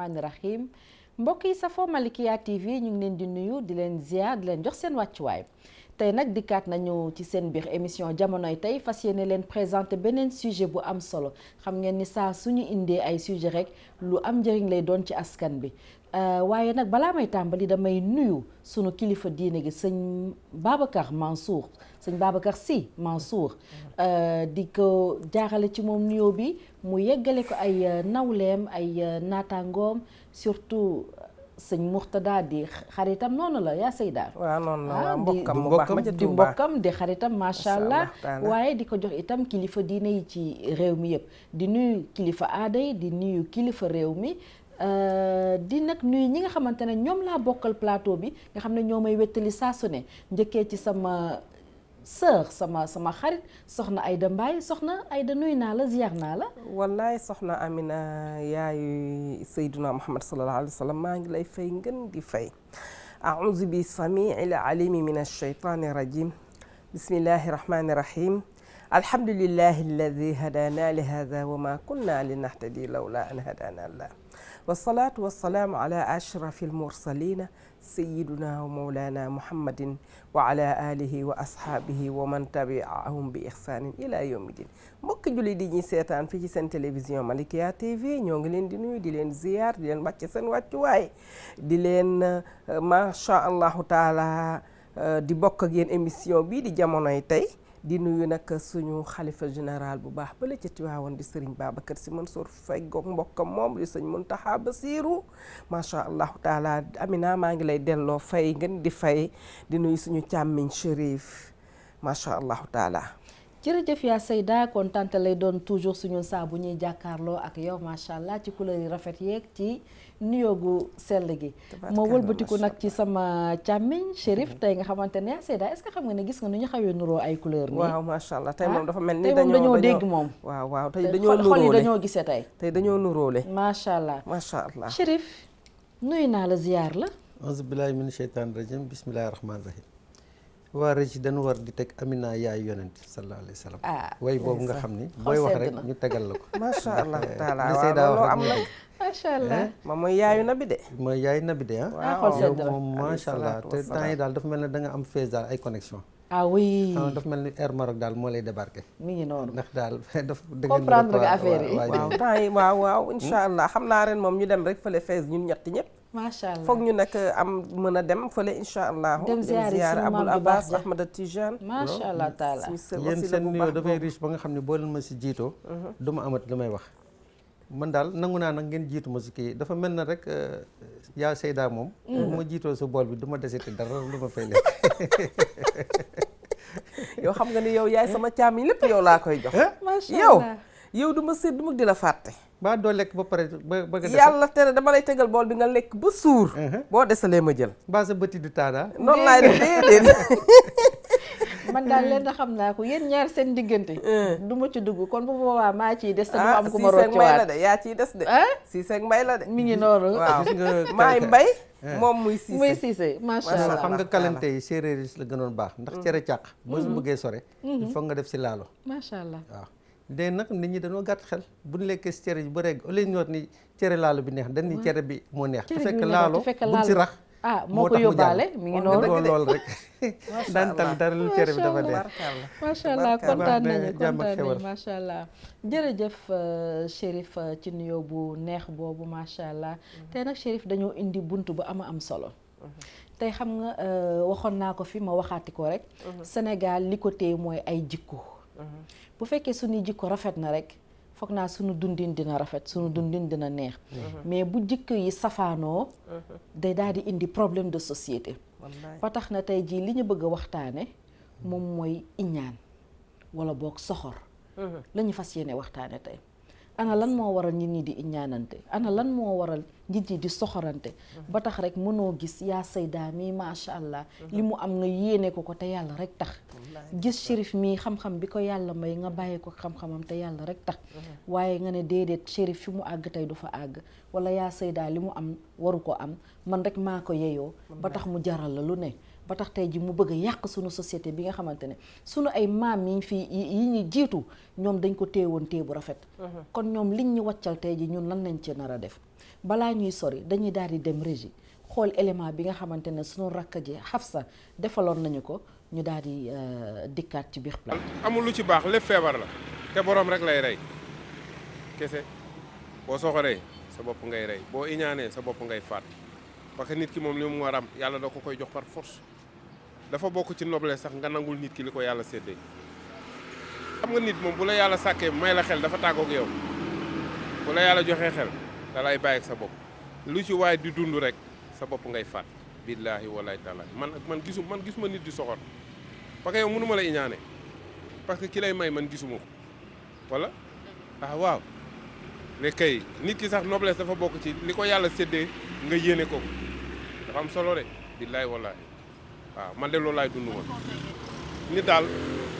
rahmaani rahim mbokk yi safoo Malikia TV ñu ngi leen di nuyu di leen ziar di leen jox seen wàccuwaay tey nag dikkaat nañu ci seen biir émission jamonoy tey fas yéene leen présenter beneen sujet bu am solo xam ngeen ni saa suñu indee ay sujet rek lu am njëriñ lay doon ci askan bi waaye nag balaa may tàmbali damay nuyu sunu kilifa diine gi sëñ Babacar Mansour sëñ Babacar Sy Mansour di ko jaarale ci moom nuyoo bi mu yeggale ko ay nawleem ay naataangoom surtout sëñ Mourtada di xaritam noonu la yaa Seyda. waaw noonu la waaw mbokkam mu baax ma ca di mbokkam di xaritam macha allah waaye di ko jox itam kilifa diine yi ci réew mi yëpp di nuyu kilifa aada yi di nuyu kilifa réew mi. di nag nuyu ñi nga xamante ne ñoom laa bokkal plateau bi nga xam ne ñoo may wettali saa su ne njëkkee ci sama sœur sama xarit soxna Aïda Mbaye soxna Aïda nuyu naa la ziar naa la. wallaay soxna Amina yaayu Seydina Muhammad sallallahu alayhi wa sallam maa ngi lay fay ngeen di fay. a'uuzu bi samii'il aliimi mina shaytaani rajiim bismillahi rahmaani rahiim. alhamdulillahi alladi hadaana li haadaa wa maa kunnaa linahtadiya lawlaa an hadaana Allah. wasalaatu wasalaamu ala ashrafil mursaliina sayyidina wa mawlaana muhammadin wa ala alihi wa ashaabihi wa man tabi'ahum bi ihsaanin ila yawmi din. mbokki julli di ñuy seetaan fii ci seen télévision Malikia TV ñoo ngi leen di nuyu di leen ziyaar di leen wàcce seen wàccuwaay di leen macha allahu taala di bokk ak yéen émission bii di jamonoy tey. di nuyu nag suñu xalifa général bu baax ba la ca Tiwaawan di sëriñ Babacar Sy Mansour feggoog mbokkam moom di sëñ Muntaxa Basiiru macha allahu taala Amina maa ngi lay delloo fay ngeen di fay di nuyu suñu càmmiñ Chérif macha allahu taala. jërëjëf yaa Seyda kontante lay doon toujours suñu saa bu ñuy jàkkaarloo ak yow macha allah ci couleur yi rafet yeeg ci nuyoogu sell gi. ma wëlbatiku nag ci sama càmmiñ Chérif tey nga xamante ne yaa Seyda est-ce que xam nga ne gis nga nu ñu xawee nuroo ay couleur nii. waaw macha allah tey moom dafa mel ni dañoo dégg moom. waaw waaw tey dañoo nuróole xol yi dañoo gisee tey. tey dañoo nuróole. macha allah macha allah Chérif nuyu naa la ziyaar la. auzu billaahi mina sheytaani rajiim bismillaahi rahmaani rahiim. waa Régis dañu war di teg Amina yaay yonent sallallahu alayhi wa sallam. way boobu nga xam ni booy wax rek ñu tegal la ko. macha allah taala waaw am na. macha allah moom mooy yaayu nabi de. mooy yaayu nabi de xool yow moom macha allah te temps yi daal dafa mel ne da nga am fees daal ay connexion. ah oui dafa mel ni Air Maroc daal moo lay débarqué. mi ngi noonu ndax daal dafa dëgg comprendre nga affaire yi. waaw temps yi waaw incha allah xam naa ren moom ñu dem rek fële fees ñun ñetti ñëpp. macha allah foog ñu nag am mën a dem fële incha allah. dem ziyaare Abul Abbas Ahmad Tijaan. macha allah taala yéen seen nuyoo dafay riche ba nga xam ne boo leen ma si jiitoo du ma amat lu may wax. man daal nangu naa nag ngeen jiitu ma si kii dafa mel na rek yaa Seyda moom. bu ma jiitoo su bool bi du ma deseti dara lu ma fay lekk. yow xam nga ni yow yaay sama caam yi lépp yow laa koy jox. macha allah yow du ma sédd du ma di la fàtte. ba doo lekk ba pare ba bëgg a def yàlla tere dama lay tegal bool bi nga lekk ba suur. boo desalee ma jël. ba sa bëti du taada. noonu laay def déedéet. man daal leen xam naa ko yéen ñaar seen diggante. du ma ci dugg kon bu boobaa maa ciy des te du am ku ma roccewaat. yaa ciy des de. Cissé ak Mbay la de. mi ngi noonu. waaw gis nga maay Mbay. moom muy Cissé muy Cissé macha allah. xam nga kalante yi séeréer yi la gënoon baax ndax cere càq. boo si bëggee sore. il faut nga def si laalo. macha allah waaw. de nag nit ñi dañoo gàtt xel bu ñu lekkee si cere ji ba reg au lieu ñu wax ni cere laalo bi neex dañ ni cere bi moo neex. te fekk laalo bu si rax. moo ko yóbbaale mi ngi noonu lool rek. daan tal dara lu cere bi dafa neex. macha allah kontaan nañu macha allah. jërëjëf Chérif ci nuyoo bu neex boobu macha allah. tey nag Chérif dañoo indi bunt bu am solo. tey xam nga waxoon naa ko fi ma waxaati ko rek. Sénégal li ko téye mooy ay jikko. bu fekkee suñuy jikko rafet na rek foog naa suñu dundin dina rafet suñu dundin dina neex. mais bu jikko yi safaanoo. day daal di indi problème de société. ba tax na tey jii li ñu bëgg a waxtaane moom mooy iñaan wala boog soxor. la ñu fas yéene waxtaane tey. ana lan moo waral nit ñi di iñaanante ana lan moo waral nit ñi di soxorante. ba tax rek mënoo gis yaa Seyda mi macha allah. li mu am nga yéene ko te yàlla rek tax. gis Chérif mii xam-xam bi ko yàlla may nga bàyyi ko xam-xamam te yàlla rek tax. waaye nga ne déedéet Chérif fi mu àgg tey du fa àgg. wala yaa Seyda li mu am waru ko am man rek maa ko yeyoo. ba tax mu jaral la lu ne. ba tax tey ji mu bëgg a yàq sunu société bi nga xamante ne sunu ay maam yi ñu jiitu ñoom dañ ko téewoon téye bu rafet. kon ñoom liñ ñu wàccal tey ji ñun lan lañ ci nar a def balaa ñuy sori dañuy daal di dem régie xool élément bi nga xamante ne sunu rakk ji Hafsa defaloon nañu ko ñu daal di dikkaat ci biir plat. amul lu ci baax lépp feebar la te boroom rek lay rey kese boo soxoree sa bopp ngay rey boo iñaanee sa bopp ngay faat parce que nit ki moom li mu war a am yàlla da ko koy jox par force dafa bokk ci noblesse sax nga nangul nit ki li ko yàlla séddee. xam nga nit moom bu la yàlla sàkkee may la xel dafa tàggoog yow bu la yàlla joxee xel da lay bàyyi ak sa bopp lu ci waay di dund rek sa bopp ngay faat. billaahi wallaahi taala man gisuma nit di soxor parce que yow mënu ma la iñaane parce que ki lay may man gisuma ko wala waaw léegi kay nit ki sax noblesse dafa bokk ci li ko yàlla séddee nga yéene ko dafa am solo de billaahi wallaahi waaw man de loolu laay dund woon nit daal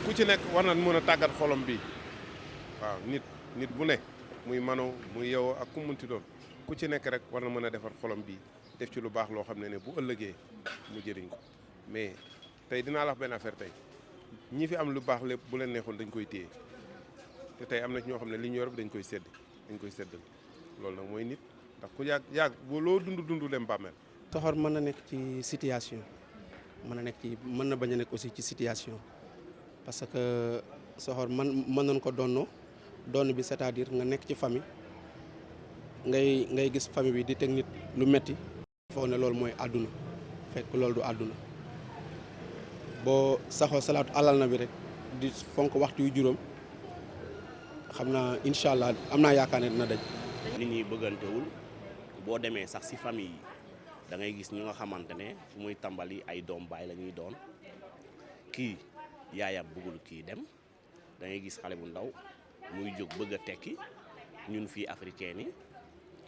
ku ci nekk war na mën a tàggat xolom bi waaw nit bu ne muy mano muy yow ak ku munti doon ku ci nekk rek war na mën a defar xolom bi def ci lu baax loo xam ne bu ëllëgee mu jëriñ ko mais tey dinaa la wax benn affaire tey ñi fi am lu baax lépp bu leen neexoon dañ koy téye te tey am na ci ñoo xam ne li ñu yor dañ koy séddal loolu nag mooy nit ndax ku yàgg boo loo dund dem bàmmeel. soxor mën na nekk ci situation mën na bañ a nekk aussi ci situation parce que soxor mën nañ ko doon bi c'est-à-dire nga nekk ci famille ngay gis famille bi di teg nit lu metti foog ne loolu mooy àdduna fekk loolu du àdduna boo saxoo salaatu alal na bi rek di fonk waxtu yu juróom xam naa incha allah am naa yaakaar ne dina daj. nit ñi bëggantewul boo demee sax ci famille yi da ngay gis ñu nga xamante ne fu muy tàmbali ay doom baay la ñuy doon kii yaayam bëggul kii dem da ngay gis xale bu ndaw muy jóg bëgg a tekki ñun fii africain yi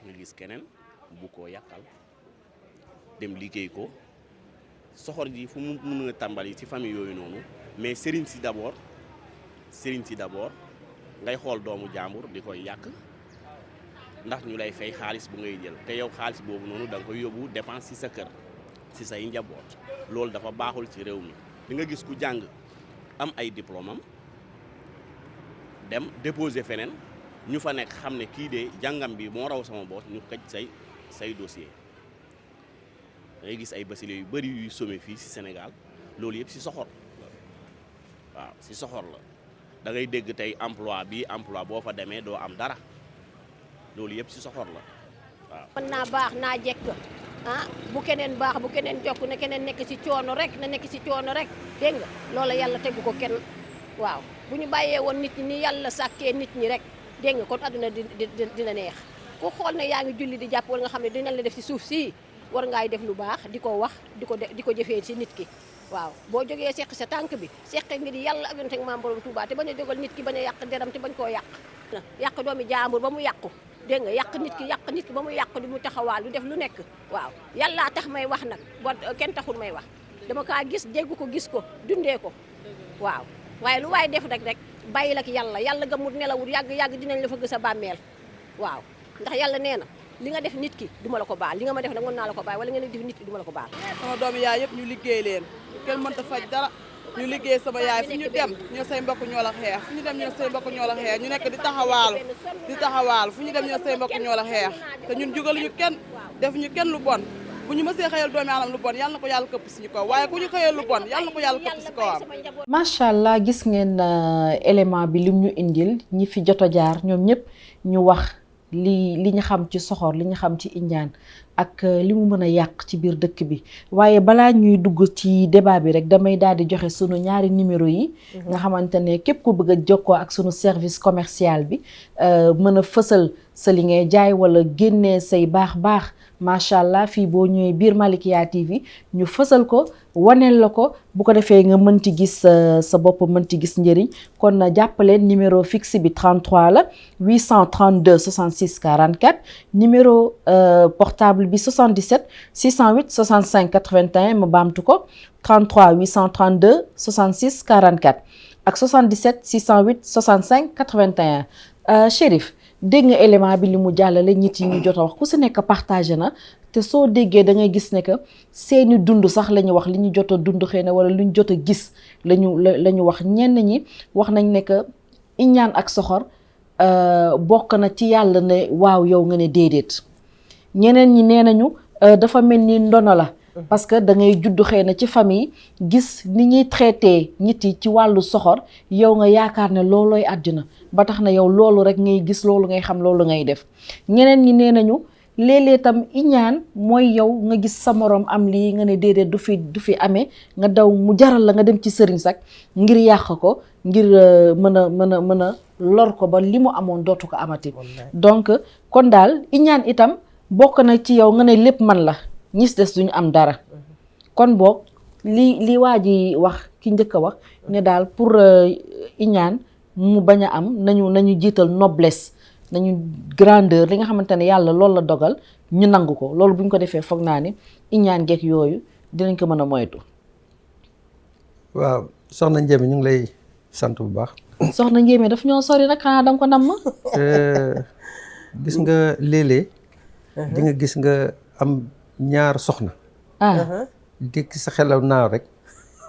nga gis keneen bu ko yàqal dem liggéey ko soxor ji fu mu mën a tàmbali ci famille yooyu noonu mais sëriñ si d'abord ngay xool doomu jàmbur di koy yàq ndax ñu lay fay xaalis bu ngay jël te yow xaalis boobu noonu da nga koy yóbbu dépense ci sa kër ci say njaboot loolu dafa baaxul ci réew mi di nga gis ku jàng am ay diplôme am dem déposer feneen ñu fa nekk xam ne kii de jàngam bi moo raw sama boos ñu këj say dossier da ngay gis ay bacheliers yu bëri yuy sommé fii ci Sénégal loolu yëpp ci soxor waaw ci soxor la da ngay dégg tey emploi boo fa demee doo am dara loolu yëpp ci soxor la waaw. mën naa baax naa jekk bu keneen baax bu keneen jokk ne keneen nekk ci coono rek dégg nga loola yàlla tegu ko kenn waaw bu ñu bàyyee woon nit ñi ni yàlla sàkkee nit ñi rek dégg nga kon adduna dina neex ku xool ne yaa ngi julli di jàpp wala nga xam ne dinañ la def ci suuf si war ngaay def lu baax di ko wax di ko jëfee ci nit ki waaw boo jógee seq sa tànk bi seqe ngir yàlla ak yonent ak maam borom Touba te bañ a jógal nit ki bañ a yàq deram te bañ koo yàq doomi jaambur ba mu yàqu dégg nga yàq nit ki ba mu yàqu di mu taxawaal lu def lu nekk waaw yàllaa tax may wax nag ba kenn taxul may wax dama kaa gis dégg ko gis ko dundee ko waaw waaye lu waay def rek bàyyi la ak yàlla gëmut nelawut yàgg dinañ la fëgg sa bàmmeel waaw ndax yàlla nee na li nga def nit ki duma la ko baal li nga ma def nag mën naa la ko baal wala nga def nit ki duma la ko baal. sama doomu yaay yëpp ñu liggéey leen kenn mënta faj dara ñu liggéey sama yaay fu ñu dem ñoo say mbokk ñoo la xeex fu ñu dem ñoo say mbokk ñoo la xeex ñu nekk di taxawaalu fu ñu dem ñoo say mbokk ñoo la xeex te ñun jugaluñu kenn defuñu kenn lu bon bu ñu mësee xëyal doomi aadama lu bon yàlla na ko yàlla këpp suñu kaw waaye ku ñu xëyal lu bon yàlla na ko yàlla këpp si kawam. macha allah gis ngeen élément bi lim ñu indil ñi fi jot a jaar ñoom ñëpp ñu wax li ñu xam ci soxor li ñu xam ci injaan ak li mu mën a yàq ci biir dëkk bi waaye balaa ñuy dugg ci débat bi rek damay daal di joxe sunu ñaari numéro yi nga xamante ne képp ku bëgg a jokkoo ak sunu service commercial bi mën a fësal sa li ngay jaay wala génnee say baax macha allah fii boo ñëwee biir Malikia TV ñu fësal ko waneel la ko bu ko defee nga mënti gis sa bopp mënti gis njëriñ kon jàppaleen numéro fixe bi 33 la 832 66 44 numéro portable bi 77 608 65 81 ma baamtu ko 33 832 66 44 ak 77 608 65 81 Chérif dégg nga élément bi li mu jàllale ñit yi ñu jot a wax ku si nekk partagé na te soo déggee da ngay gis ne que seeni dund sax la ñu wax li ñu jot a dund xëy na wala lu ñu jot a gis la ñu wax ñenn ñi wax nañ ne que iñaan ak soxor bokk na ci yàlla ne waaw yow nga ne déedéet ñeneen ñi nee nañu dafa mel ni ndono la parce que da ngay judd xëy na ci famille gis ni ñuy traité nit yi ci wàllu soxor yow nga yaakaar ne loolooy àddina ba tax na yow loolu rek ngay gis loolu ngay xam loolu ngay def ñeneen ñi nee nañu léeg-léeg tam iñaan mooy yow nga gis sa moroom am lii nga ne déedéet du fi amee nga daw mu jaral la nga dem ci sëriñ sax ngir yàq ko ngir mën a lor ko ba li mu amoon dootu ko amati donc kon daal iñaan itam bokk na ci yow nga ne lépp man la ñis des duñu am dara kon boog li waa ji wax ki njëkk a wax ne daal pour iñaan mu bañ a am nañu jiital noblesse nañu grandeur li nga xamante ne yàlla loolu la dogal ñu nangu ko loolu bu ñu ko defee foog naa ni iñaan geek yooyu dinañ ko mën a moytu. waaw soxna Ndiémé ñu ngi lay sant bu baax. soxna Ndiémé daf ñoo sori nag xanaa danga ko namm. gis nga léeg-léeg di nga gis nga am ñaar soxna. dégg sa xelaw naaw rek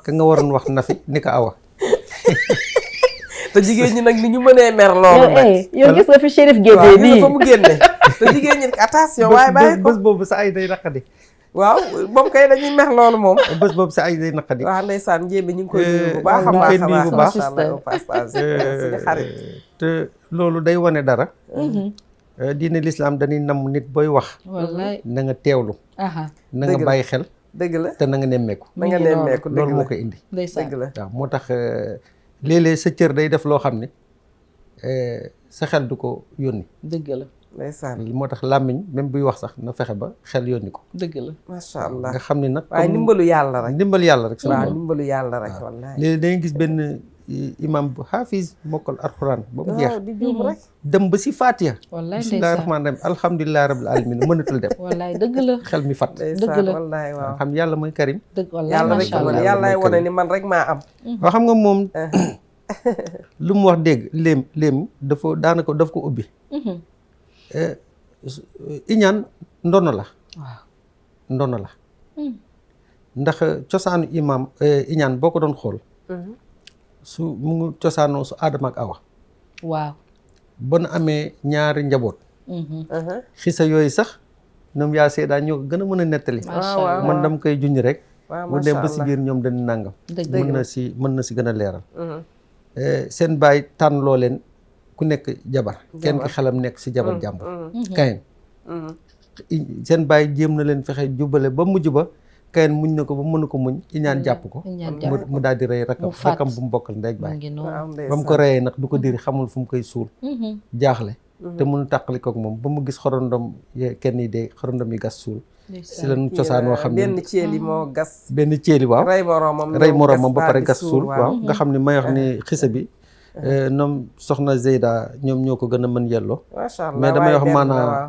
ka nga waroon wax na fi ni ko awa. te jigéen ñi nag ni ñu mënee mer loolu nag. yow gis nga fi Chérif génnee nii fa mu génne. te jigéen ñi attention waaye bàyyi ko bés boobu sa ay day naqadi. waaw moom kay dañuy mer loolu moom. bés boobu sa ay day naqadi. waaw ndeysaan Ndiémé ñu ngi koy nuyu bu baax a baax suñu xarit. te loolu day wane dara. diine lislaam dañuy nam nit booy wax. wallaay na nga teewlu. na nga bàyyi xel. dëgg la te na nga nemmeeku. na nga nemmeeku loolu moo koy indi. dëgg la waaw moo tax léeg-léeg sa cër day def loo xam ne sa xel du ko yónni. dëgg la. ndeysaan moo tax làmmiñ même buy wax sax na fexe ba xel yónni ko. dëgg la macha allah nga xam ne nag. waaye ndimbalu yàlla rek. ndimbalu yàlla rek. waaw ndimbalu yàlla rek wallaay. léegi dangay gis benn imam bu xaafis mokkal alxuraan ba mu jeex. di juum rek. dem ba si Fatiha. wallaay bismillahi rahmaani rahim alhamdulillahi rabbil alamin mënatul dem. wallaay dëgg la. xel mi fat. dëgg la wallaay waaw. xam yàlla mooy karim. dëgg wallaay yàlla rek macha allah yàllaay wane ni man rek maa am. waaw xam nga moom. lu mu wax dégg léem dafa daanaka daf ko ubbi. iñaan ndono la. waaw ndono la. ndax cosaanu imaam iñaan boo ko doon xool. su mu ngi cosaanoo su Adama ak Awa. waaw. ba nu amee ñaari njaboot. xisa yooyu sax ñoom yaa seedaa ñoo gën a mën a nettali. man dama koy junj rek. mu dem ba si biir ñoom dañu nàngam. mën na si gën a leeral. seen baay tànn loo leen ku nekk jabar. kenn ki xelam nekk si jabar jàmbur. Kayin. seen baay jéem na leen fexe jubale ba mujj ba. Kayin muñ na ko ba mënu ko muñ iñaan jàpp ko. mu daal di rey rakam bu mu bokkal ndey ak baay. ba mu ko reyee nag du ko diri xamul fu mu koy suul. jaaxle. te mënu tàqali kook moom ba mu gis xorondom kenn yi dee xorondom yi gas suul. si lañu cosaan woo xam ne benn ceeli moo gas. benn ceeli waaw rey moroomam ba pare gas suul waaw nga xam ne may wax ni xisa bi. ñoom soxna Zeyda ñoom ñoo ko gën a mën yelloo. macha allah mais damay wax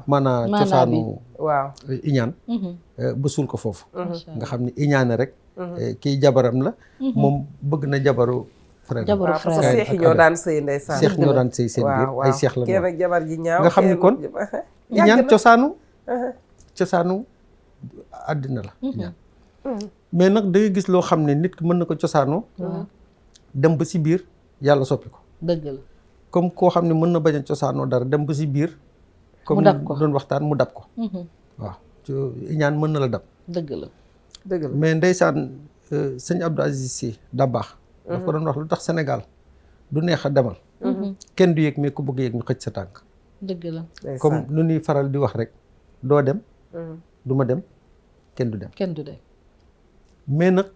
maanaa cosaanu. waaw iñaan ba suul ko foofu. nga xam ne iñaane rek. kii jabaram la. moom bëgg na jabaru. jabaru frère seex ñoo daan sëy ndeysaan. seex ñoo daan sëy seen biir ay seex la kenn ak jabar ji ñaaw nga xam ni kon iñaan cosaanu àddina la iñaan mais nag da ngay gis loo xam ne nit ki mën na ko cosaanoo dem ba si biir yàlla soppi ko dëgg la comme koo xam ne mën na bañ a cosaanoo dara dem ba si biir comme doon waxtaan mu dab ko waaw iñaan mën na la dab dëgg la mais ndeysaan sëñ Abdou Aziz Sy Dabakh daf ko doon wax lu tax Sénégal du neex a demal. kenn du yëg mais ku bëgg yëg ñu xëcc sa tànk. dëgg la comme nu ñuy faral di wax rek doo dem. du ma dem kenn du dem. kenn du dem. mais nag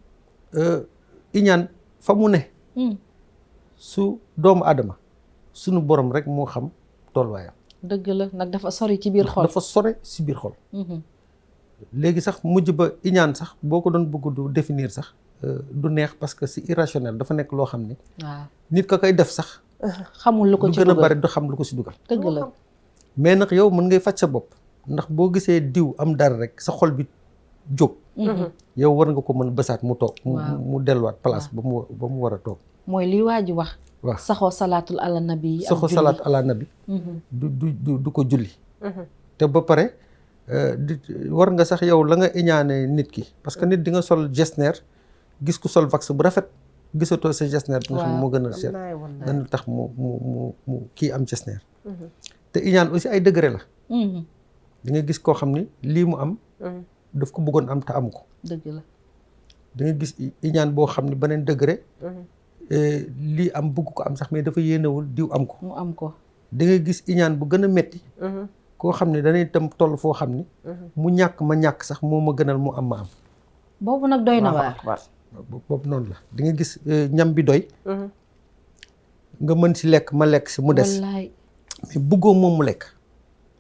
iñaan fa mu ne. su doomu aadama sunu borom rek moo xam tolluwaayam. dëgg la nag dafa sori ci biir xol. dafa sore si biir xol. léegi sax mujj ba iñaan sax boo ko doon bëgg du définir sax. du neex parce que c'est irrationnel dafa nekk loo xam ne. waaw nit ka koy def sax. xamul lu ko ci dugal lu gën a bari du xam lu ko si dugal. dëgg la mais nag yow mën ngay faj sa bopp ndax boo gisee diw am dara rek sa xol bi jóg. yow war nga ko mën bësaat mu toog. mu delluwaat place ba mu war a toog. mooy li waa ji wax. waaw saxoo salaatul ala nabi. saxoo salaatu ala nabi. du ko julli. te ba pare di war nga sax yow la nga iñaane nit ki parce que nit di nga sol jesner gis ku sol vax bu rafet gisatoo sa jesner bi nga xam ne moo gën a cher gën a tax mu kii am jesner te iñaan aussi ay degré la di nga gis koo xam ni lii mu am daf ko bëggoon am te amu ko dëgg la da nga gis iñaan boo xam ne beneen degré lii am bëgg ko am sax mais dafa yéenewul diw am ko mu am ko da nga gis iñaan bu gën a metti koo xam ne danay tam toll foo xam ni mu ñàkk ma ñàkk sax moo ma gënal mu am ma am boobu nag doy na waar boobu noonu la di nga gis ñam bi doy nga mën si lekk ma lekk si mu des wallaay mais bëggoo moom mu lekk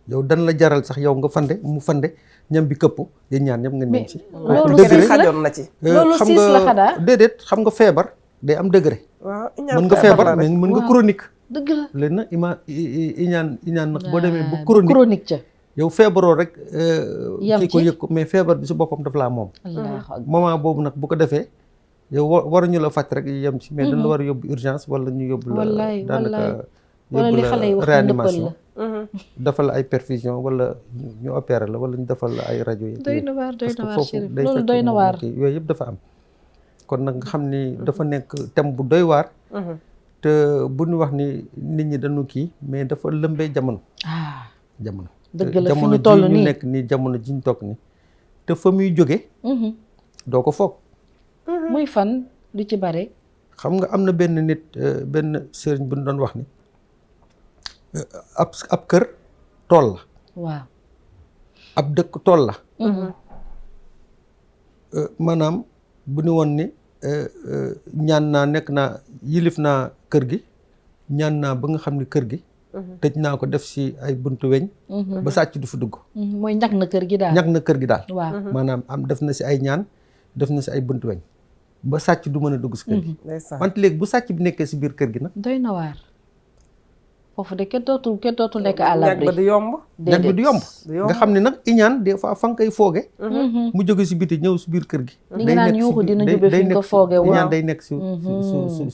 yow dan la jaral sax yow nga fande mu fande ñam bi këpp yéen ñaar ñëpp nga nem si loolu degré xajoon na ci loolu xam siis la xadaa déedéet xam nga feebar day am degré waaw mën nga feebar mais mën nga chronique dëgg la léegi nag iñaan nag boo demee bu chronique ca yow feebaroo rek yam kii ko yëg ko mais feebar bi si boppam daf laa moom moment boobu nag bu ko defee yow waruñu la faj rek yem ci mais dañu la war a yóbbu urgence wala ñu yóbbu la daanaka yóbbu la réanimation defal la ay perfusion wala ñu opéré la wala ñu defal la ay rajo yi doy na waar doy na waar Chérif day loolu fekk doy na waar yooyu yëpp dafa am kon nag nga xam ni dafa nekk thème bu doy waar te bu ñu wax ni nit ñi dañu kii mais dafa lëmbee jamono jamono dëgg la fi ñu toll nii jamono ji ñu nekk nii jamono ji ñu toog nii te fa muy jóge doo ko foog muy fan lu ci bare xam nga am na benn nit benn sëriñ bu ñu doon wax ni ab kër tool la waaw ab dëkk tool la maanaam bu ñu woon ni ñaan naa nekk naa yilif naa kër gi ñaan naa ba nga xam ni kër gi tëj naa ko def si ay buntu weñ ba sàcc du fi dugg mooy ñag na kër gi daal ñag na kër gi daal waaw maanaam am def na si ay ñaan def na si ay buntu weñ ba sàcc du mën a dugg si kër gi wante léegi bu sàcc bi nekkee si biir kër gi nag doy na waar foofu de kenn dootul nekk à l'abri ñag ba du yomb ñag bi du yomb nga xam ne nag iñaan des fois fa nga koy fooge mu jóge si biti ñëw si biir kër gi li nga naan yuuxu dina jóge fi nga fooge iñaan day nekk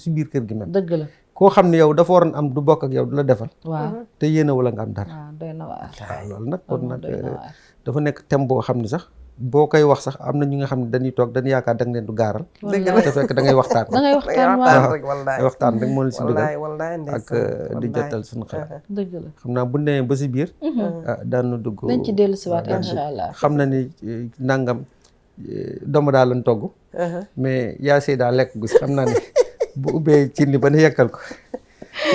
si biir kër gi même dëgg la koo xam ne yow dafa waroon am du bokk ak yow du la defal waaw te yéene wala nga am dara waaw doy na waar waaw loolu nag kon nag dafa nekk thème boo xam ne sax boo koy wax sax am na ñi nga xam ne dañuy toog dañuy yaakaar da nga leen du gaaral te fekk da ngay waxtaan da ngay waxtaan waaw rek wallaay waxtaan rek moo leen si dugal wallaay ak di jotal suñu xalaat dëgg la xam naa bu demee ba si biir daanu dugg nañ ci dellu si waat incha allah xam na ni nangam doomu daal lañ togg mais yaa sey daa lekk gu si xam naa ne bu ubbee ci ni ba ne yekkal ko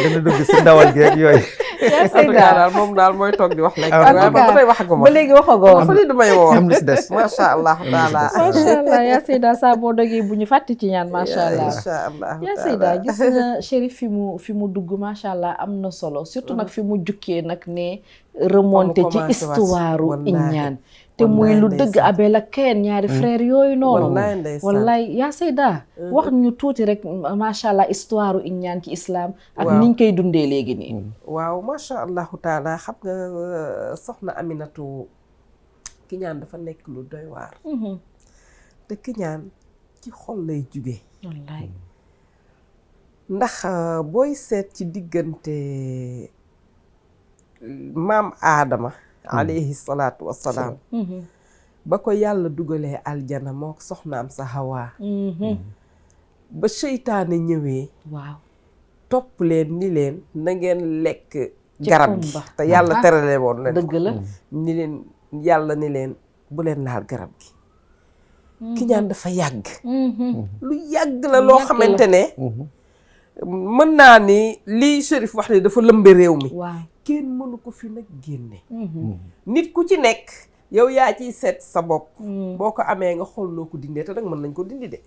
dana dugg si ndawal gi ak yooyu yaa sey daal moom daal mooy toog di wax léegi waaye ba tey waxaguma ba léegi waxagoo fa li damay woo am na si des macha allah taala macha allah yaa Seyda saa boo dogee bu ñu fàtte ci ñaan macha allah macha allah yaa Seyda gis nga Chérif fi mu dugg macha allah am na solo surtout nag fi mu jukkee nag ne remonté ci histoire Iñaan te muy lu dëgg Abel ak Kayin ñaari frère yooyu noonu wallaay yaa Seyda wax ñu tuuti rek macha allah histoire Iñaan ci islam ak niñ koy dundee léegi nii waaw macha allahu taala xam nga soxna Aminatu kiñaan dafa nekk lu doy waar te kiñaan ci xol lay jugee wallaay ndax booy seet ci diggante maam Aadama alayhi salaatu wassalaam ba ko yàlla dugalee aljana moo soxnaam sa Hawa ba seytaane ñëwee waaw topp leen ni leen na ngeen lekk garab gi te yàlla terale woon leen dëgg la ni leen yàlla ni leen bu leen laal garab gi kiñaan dafa yàgg lu yàgg la loo xamante ne mën naa ni lii Chérif wax ne dafa lëmbe réew mi kenn mënu ko fi nag génne nit ku ci nekk yow yaa ciy seet sa bopp boo ko amee nga xool noo ko dindee te nag mën nañ ko dindi de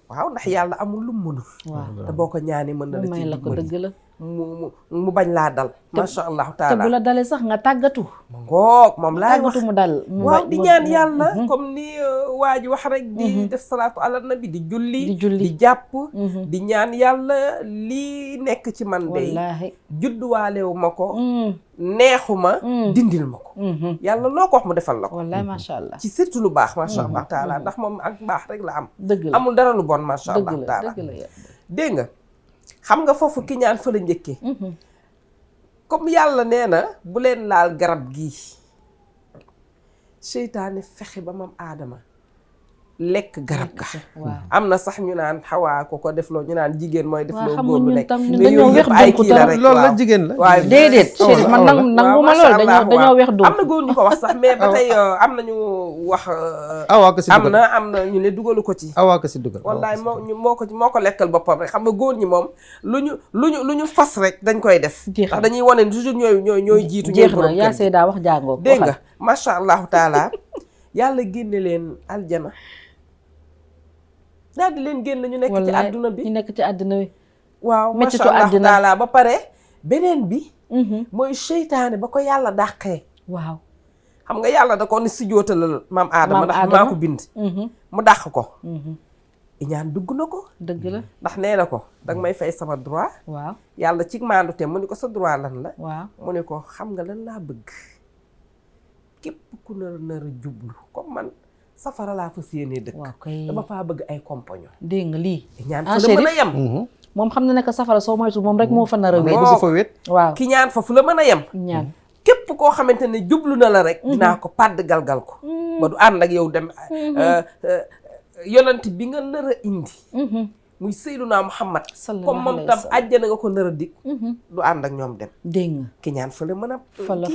waaw ndax yàlla amul lu mu mënul te boo ko ñaani mën na la ci dëgg la mu bañ laa dal macha allahu taala te bu la dalee sax nga tàggatu ngoog moom laa wax mu dal waaw di ñaan yàlla comme ni waa ji wax rek di def salaatu ala nabi di julli di jàpp di ñaan yàlla lii nekk ci man de judduwaalewu ma ko neexuma dindil ma ko yàlla loo ko wax mu defal la ko wallaay macha allah ci surtout lu baax macha allah taala ndax moom ak baax rek la am dëgg la amul dara lu bon macha allah taala dégg nga xam nga foofu ki ñaan fa la njëkkee comme yàlla nee na bu leen laal garab gii seytaane fexe ba mam aadama lekk garab ga. waaw am na sax ñu naan xawaa ko defloo ñu naan jigéen mooy defloo xam góor nga lu ñun nekk tam ñun mais dañoo yooyu weex yëpp ay dunku kii la tam. rek loolu la waaw. jigéen la. waaye déedéet Chérif man nanguma lool dañoo weex dunku. am na góor ñu ko wax sax mais ba tey am nañu wax awaa ko si dugal am na ñu ne dugalu ko ci. awaa ko si dugal. wallaay moo ko lekkal boppam rek xam nga góor ñi moom lu ñu fas rek dañ koy def. ndax dañuy wane toujours ñooy jiitu. jeex na yaa Seyda wax jàngoo. dégg nga macha allahu taala yàlla génne leen aljana. daal di leen génn ñu nekk ci àdduna bi ñu nekk ci àdduna bi. waaw macha allah taala ba pare beneen bi. mooy seytaane ba ko yàlla dàqee. waaw xam nga yàlla da ko ni si jootalal maam Adama ndax maa ko bind. mu dàq ko. iñaan dugg na ko. dëgg la ndax nee na ko danga may fay sama droit. waaw yàlla ci maandu te mu ni ko sa droit lan la. waaw mu ni ko xam nga lan laa bëgg. képp ku nar a jublu comme man. safara laa fa séenee dëkk. waaw kay dama faa bëgg ay compagnon. dégg nga lii. ñaan fa la mën a yem. moom xam na ne que safara soo moytu moom rek moo fa nar a wéet. moo fa wéet. waaw ki ñaan fa fu la mën a yem. ñaan képp koo xamante ne jublu na la rek. dinaa ko pàdd galgal ko. ba du ànd ak yow dem. yonent bi nga nar a indi. muy Seydunaa Muhammad. comme moom tam àjjana nga ko nar a dig. du ànd ak ñoom dem. dégg nga ki ñaan fa la mën a.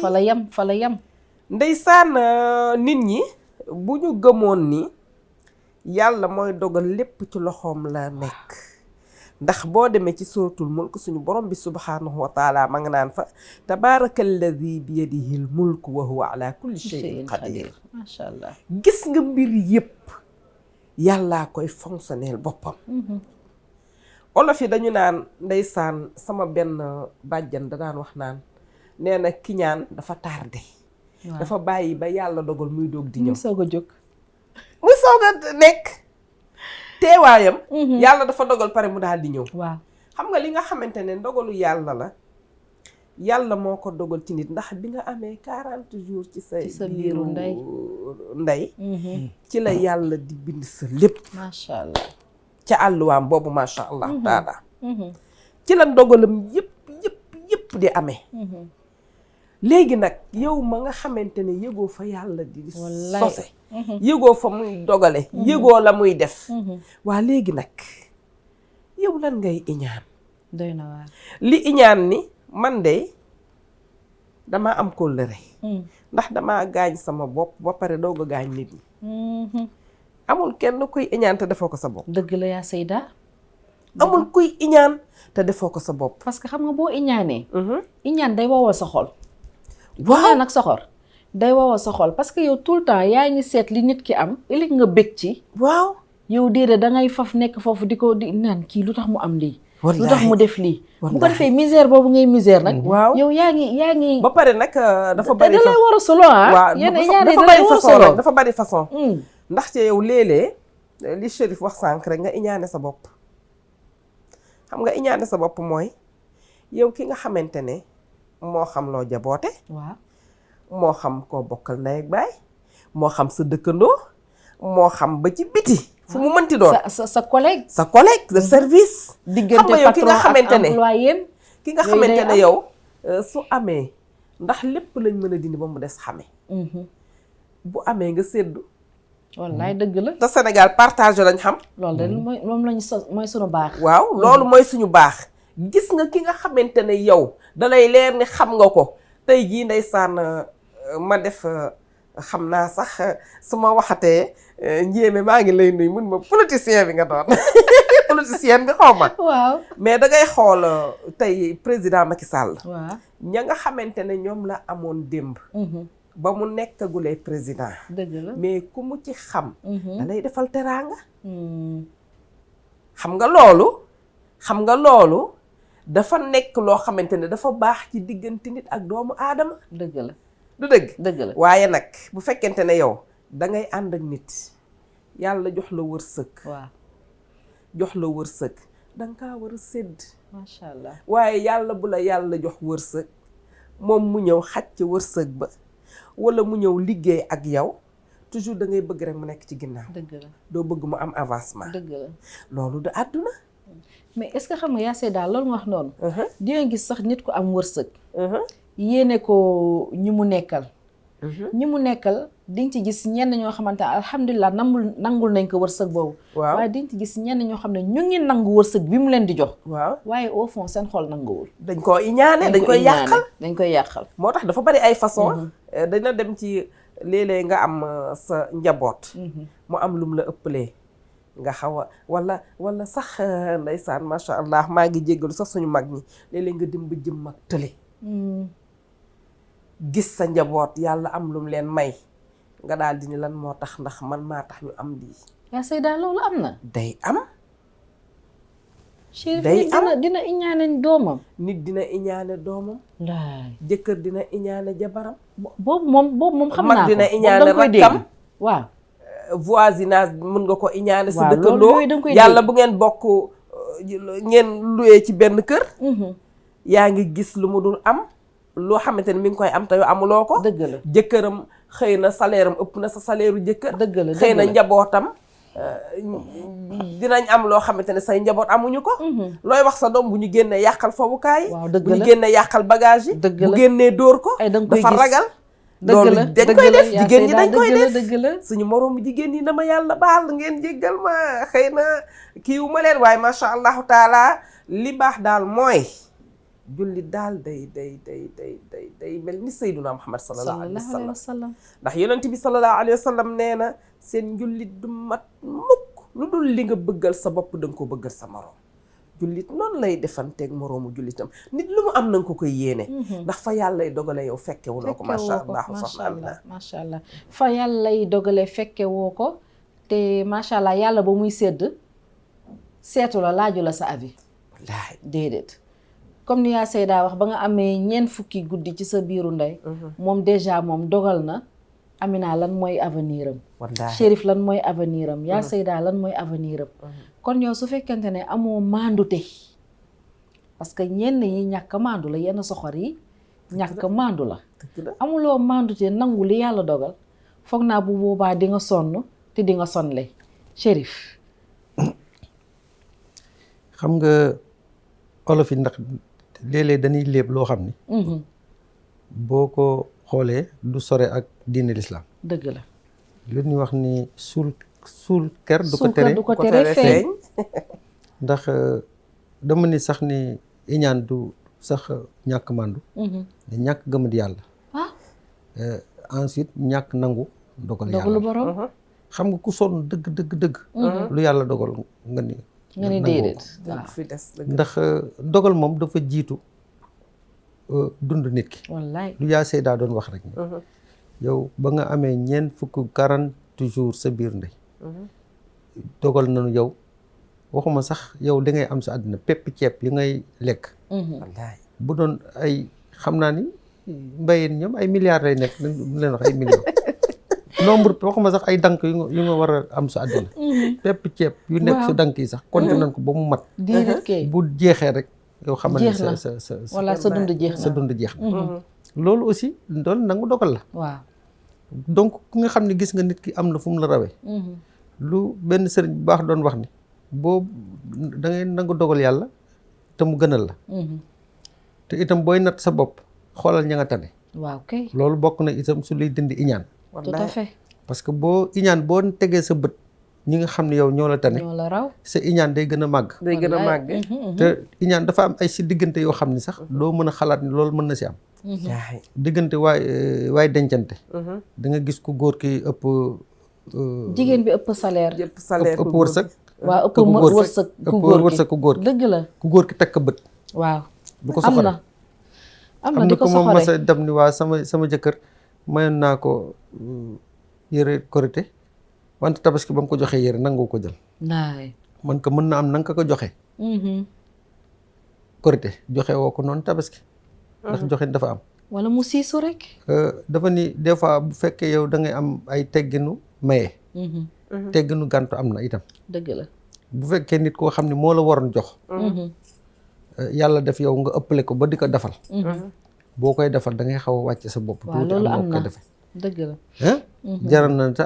fa la yem fa la yem. ndeysaan nit ñi. bu ñu gëmoon ni yàlla mooy dogal lépp ci loxoom la nekk ndax boo demee ci suratul mulk suñu borom bi subhanahu wa taala ma nga naan fa tabaraka alladi bi yadihi l mulk wa huwa ala kulli shay'in qadir macha allah gis nga mbir yépp yàllaa koy fonctionnel boppam olof yi dañu naan ndeysaan sama benn bàjjan da daan wax naan nee na kiñaan dafa tardé. dafa bàyyi ba yàlla dogal muy doog di ñëw. muy soog a jóg. muy soog a nekk. teewaayam. yàlla dafa dogal pare mu daal di ñëw. waaw xam nga li nga xamante ne ndogalu yàlla la. yàlla moo ko dogal ci nit ndax bi nga amee 40 jours ci sa biiru ndey. ci la yàlla di bind sa lépp. macha allah. ca àlluwaam boobu macha allah taala. ci la ndogalam yëpp di amee. léegi nag yow ma nga xamante ne yëgoo fa yàlla di sose yëgoo fa muy dogale yëgoo la muy def waa léegi nag yow lan ngay iñaan doy na waar li iñaan ni man de dama am kóllëre ndax dama gaañ sama bopp ba pare doog a gaañ nit ñi amul kenn kuy iñaan te defoo ko sa bopp dëgg la yaa Seyda amul kuy iñaan te defoo ko sa bopp parce que xam nga boo iñaanee iñaan day wowal sa xol waaw nag soxor day wowal sa xol parce que yow tout le temps yaa ngi seet li nit ki am ëllëg nga bég ci waaw yow déedéet dangay faf nekk foofu di ko di naan kii lu tax mu am lii lu tax mu def lii bu ko defee misère boobu ngay misère nag waaw yow yaa ngi ba pare nag dafa bari da lay war a solo waaw dafa bari façon dafa bari façon ndaxte yow léeg-léeg li Chérif wax sànq rek nga iñaane sa bopp xam nga iñaane sa bopp mooy yow ki nga xamante ne moo xam loo jaboote waaw moo xam koo bokkal ndey ak baay moo xam sa dëkkandoo moo xam ba ci biti fu mu mënti doon sa collègue de service diggante xam nga yow ki nga xamante ne employé ki nga xamante ne yow su amee ndax lépp lañ mën a dindi ba mu des xame bu amee nga séddu wallaay dëgg la te Sénégal partage lañ xam loolu de moom lañu mooy suñu baax waaw loolu mooy suñu baax gis nga ki nga xamante ne yow dalay leer ni xam nga ko tey jii ndeysaan ma def xam naa sax su ma waxatee njéeme maa ngi lay nuyu mun ma politicien bi nga doon politicien nga xaw ma waaw mais da ngay xool tey président Macky Sall waaw ña nga xamante ne ñoom la amoon démb ba mu nekkagulee président dëgg la mais ku mu ci xam da lay defal teraanga xam nga loolu dafa nekk loo xamante ne dafa baax ci diggante nit ak doomu aadama dëgg la du dëgg dëgg la waaye nag bu fekkente ne yow dangay ànd ak nit yàlla jox la wërsëg waaw jox la wërsëg danga kaa war a sédd macha allah waaye yàlla bu la yàlla jox wërsëg moom mu ñëw xaj ca wërsëg ba wala mu ñëw liggéey ak yow toujours da ngay bëgg rek mu nekk ci ginnaaw dëgg la doo bëgg mu am avancement dëgg la loolu du àdduna mais est-ce que xam nga yaa Seyda loolu nga wax noonu di nga gis sax nit ku am wërsëg yéene ko ñi mu nekkal ñi mu nekkal di nga ci gis ñenn ñoo xamante ne alhamdulilah nangul nañ ko wërsëg boobu. waaw waaye di nga ci gis ñenn ñoo xam ne ñu ngi nangu wërsëg bi mu leen di jox. waaw waaye au fond seen xol nanguwul. dañ koo iñaane dañ koy yàqal. dañ koy yàqal. moo tax dafa bari ay façon dina dem ci léeg-léeg nga am sa njaboot. mu am lum la ëppalee. nga xaw a wala sax ndeysaan macha allah maa ngi jéggalu sax suñu mag ñi léeg-léeg nga dem ba jëm mag tële. gis sa njaboot yàlla am lum leen may nga daal di ni lan moo tax ndax man maa tax ñu am lii. yaa Seyda loolu am na. day am. day am dina iñaane doomam. nit dina iñaane doomam. laay jëkkër dina iñaane jabaram. boobu moom xam naa ko mag dina iñaane rakkam. waaw. voisinage mën nga ko iñaane sa waaw dëkkandoo yàlla bu ngeen bokk ngeen luyee ci benn kër. yaa ngi gis lu mu dul am loo xamante ne mi ngi koy am te yow amuloo ko. dëgg la jëkkëram xëy na salaire am ëpp na sa salaire u jëkkër. dëgg la xëy na njabootam dinañ am loo xamante ne say njaboot amuñu ko. looy wax sa doom bu ñu génnee yàqal fowukaay. waaw dëgg bu la ñu génnee yàqal bagage yi. dëgg la bu génnee dóor ko. dafa ragal. dëgg la dañ koy def jigéen ñi dañ koy def dëgg la suñu moroomu jigéen ñi dama yàlla baal ngeen jéggal ma xëy na kiiwu ma leen waaye macha allahu taala li baax daal mooy jullit daal day mel ni sayduna muhammad sallallahu alayhi wa sallam ndax yonent bi sallallahu alayhi wa sallam nee na seen njullit du mat mukk lu dul li nga bëggal sa bopp da nga ko bëggal sa moroom jullit noonu lay defanteeg moroomu jullitam nit lu mu am na nga ko koy yéene. ndax fa yàlla lay dogale yow fekke wuloo ko macha allah soxna Amina macha allah fa yàlla lay dogale fekke woo ko te macha allah yàlla ba muy sédd seetu la laaju la sa avis. wallaahi déedéet comme ni yaa Seyda wax ba nga amee ñeent fukki guddi ci sa biiru ndey. moom déjà moom dogal na Amina lan mooy avenir am. wallaahi Chérif lan mooy avenir am. yaa Seyda lan mooy avenir am. kon yow su fekkente ne amoo maandute parce que ñenn yi ñàkk maandu la yenn soxor yi ñàkk maandu la. amuloo maandute nangu li yàlla dogal foog naa bu boobaa di nga sonn te di nga sonle Chérif. xam nga olof yi ndax léeg-léeg dañuy léeb loo xam ni. boo ko xoolee du sore ak diine lislaam. dëgg la. li ñuy wax ni suul ker du ko tere feeñ. ndax dama ni sax ni iñaan du sax ñàkk màndu. ñàkk gëmadi yàlla. ensuite ñàkk nangu dogal yàlla borom. xam nga ku sonn dëgg. lu yàlla dogal nga ni déedéet ndax dogal moom dafa jiitu dund nit ki. wallaay lu yaa Seyda doon wax rek. yow ba nga amee 40 jours sa biir ndey. dogal nañu yow waxuma sax yow li ngay am sa àddina pepp ceeb yi ngay lekk. wallaahi bu doon ay xam naa ni mbayeen ñoom ay milliards lay nekk mu leen wax ay millions. nombre waxuma sax ay dank yu nga war a am sa àddina. pepp ceeb yu nekk su dank yi sax compté nañ ko ba mu mat. bu jeexee rek yow xamal ne sa wala sa dund jeex na sa dund jeex na. loolu aussi doon nangu dogal la. waaw donc ku nga xam ne gis nga nit ki am na fu mu la rawee. lu benn sëriñ bu baax doon wax ni boo da ngay nangu dogal yàlla te mu gënal la. te itam booy natt sa bopp xoolal ña nga tane. waaw kay loolu bokk na itam su lay dindi iñaan. tout à fait parce que boo iñaan boo tegee sa bët ñi nga xam ne yow ñoo la tane. ñoo la raw sa iñaan day gën a màgg. day gën a màgg. te iñaan dafa am ay si diggante yoo xam ni sax doo mën a xalaat ni loolu mën na si am. diggante waay dencante. da nga gis ku góor ki ëpp. jigéen bi ëpp salaire. ëpp wërsëg. waaw ëpp wërsëg ku góor ki dëgg la. ku góor ki takk bët. waaw du ko soxore am na di ko moom soxore mos a dem ni waa sama jëkkër mayoon naa ko yëre korité wante tabaski ba mu ko joxee yëre nangu ko jël. naay man ko mën na am nanga ko joxe. korité joxe woo ko noonu tabaski. ndax joxe dafa am. wala mu siisu rek. dafa ni des fois bu fekkee yow da ngay am ay tegginu maye. tegginu gàntu am na itam. dëgg la. bu fekkee nit koo xam ne moo la waroon jox. yàlla def yow nga ëppale ko ba di ko defal. boo koy defal da ngay xaw a wàcce sa bopp. waaw loolu am na koy defee. dëgg la. jaral na te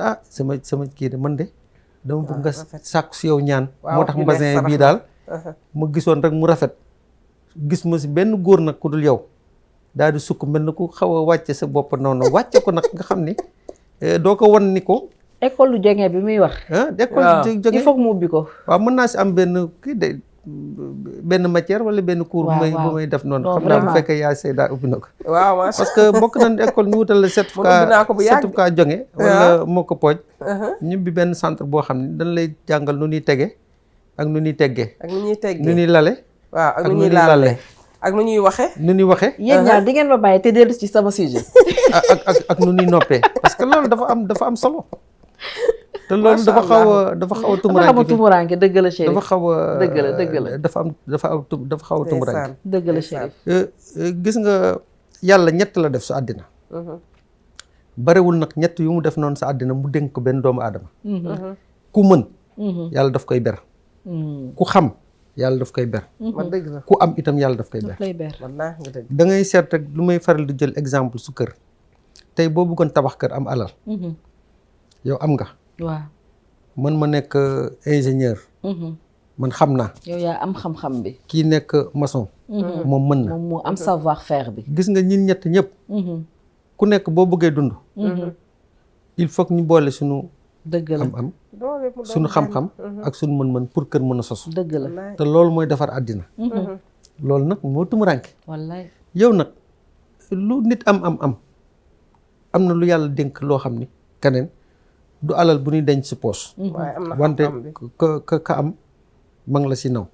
sama kii de man de dama bëgg nga sàkku si yow ñaan. moo tax mbasin bii daal. ma gisoon rek mu rafet. gis ma si benn góor nag ku dul yow. daal di sukk mel na ku xaw a wàcce sa bopp noonu wàcce ko nag nga xam ni doo ko wan ni ko. école lu jonge bi muy wax. école jonge il faut que mu ubbi ko. waaw mën naa si am benn kii de benn matière wala benn cours. bu may def noonu. xam naa bu fekkee yaa Seyda ubbi na ko. waaw parce que bokk nañ école ñu wutal la certificat jonge wala moo ko pooj. ñu bi benn centre boo xam ne dañ lay jàngal nu ñuy tege ak nu ñuy teggee. ak nu ñuy teggee nu ñuy lale. waaw ak nu ñuy lale ak nu ñuy waxe nu ñuy waxe yéen ñaar di ngeen ma bàyyi te dellu ci sama sujet. ak nu ñuy noppee parce que loolu dafa am solo. te loolu dafa xaw a tumuraanke dëgg la Chérif. dafa xaw a dëgg la dafa xaw a tumuraanke. dëgg la Chérif. gis nga yàlla ñett la def sa àddina. barewul nag ñett yu mu def noonu sa àddina mu dénk ko benn doomu aadama. ku mën. yàlla daf koy ber. ku xam yàlla daf koy ber. ku am itam yàlla daf koy ber. da ngay seet rek lu may faral di jël exemple su kër tey boo bëggoon tabax kër am alal. yow am nga. waaw man ma nekk ingénieur. man xam naa. yow yaa am xam-xam bi. kii nekk maçon. moom mën na moom mu am savoir faire bi. gis nga ñin ñett ñëpp. ku nekk boo bëggee dund. il faut que ñu boole suñu. dëgg la am suñu xam-xam. ak suñu mën-mën pour kër mën a sosu. dëgg la te loolu mooy defar àddina. loolu nag moo tumuraanke. wallaay yow nag lu nit am na lu yàlla dénk loo xam ni keneen. du alal bu ñuy denc si poos wante ka am ma ngi la si naw.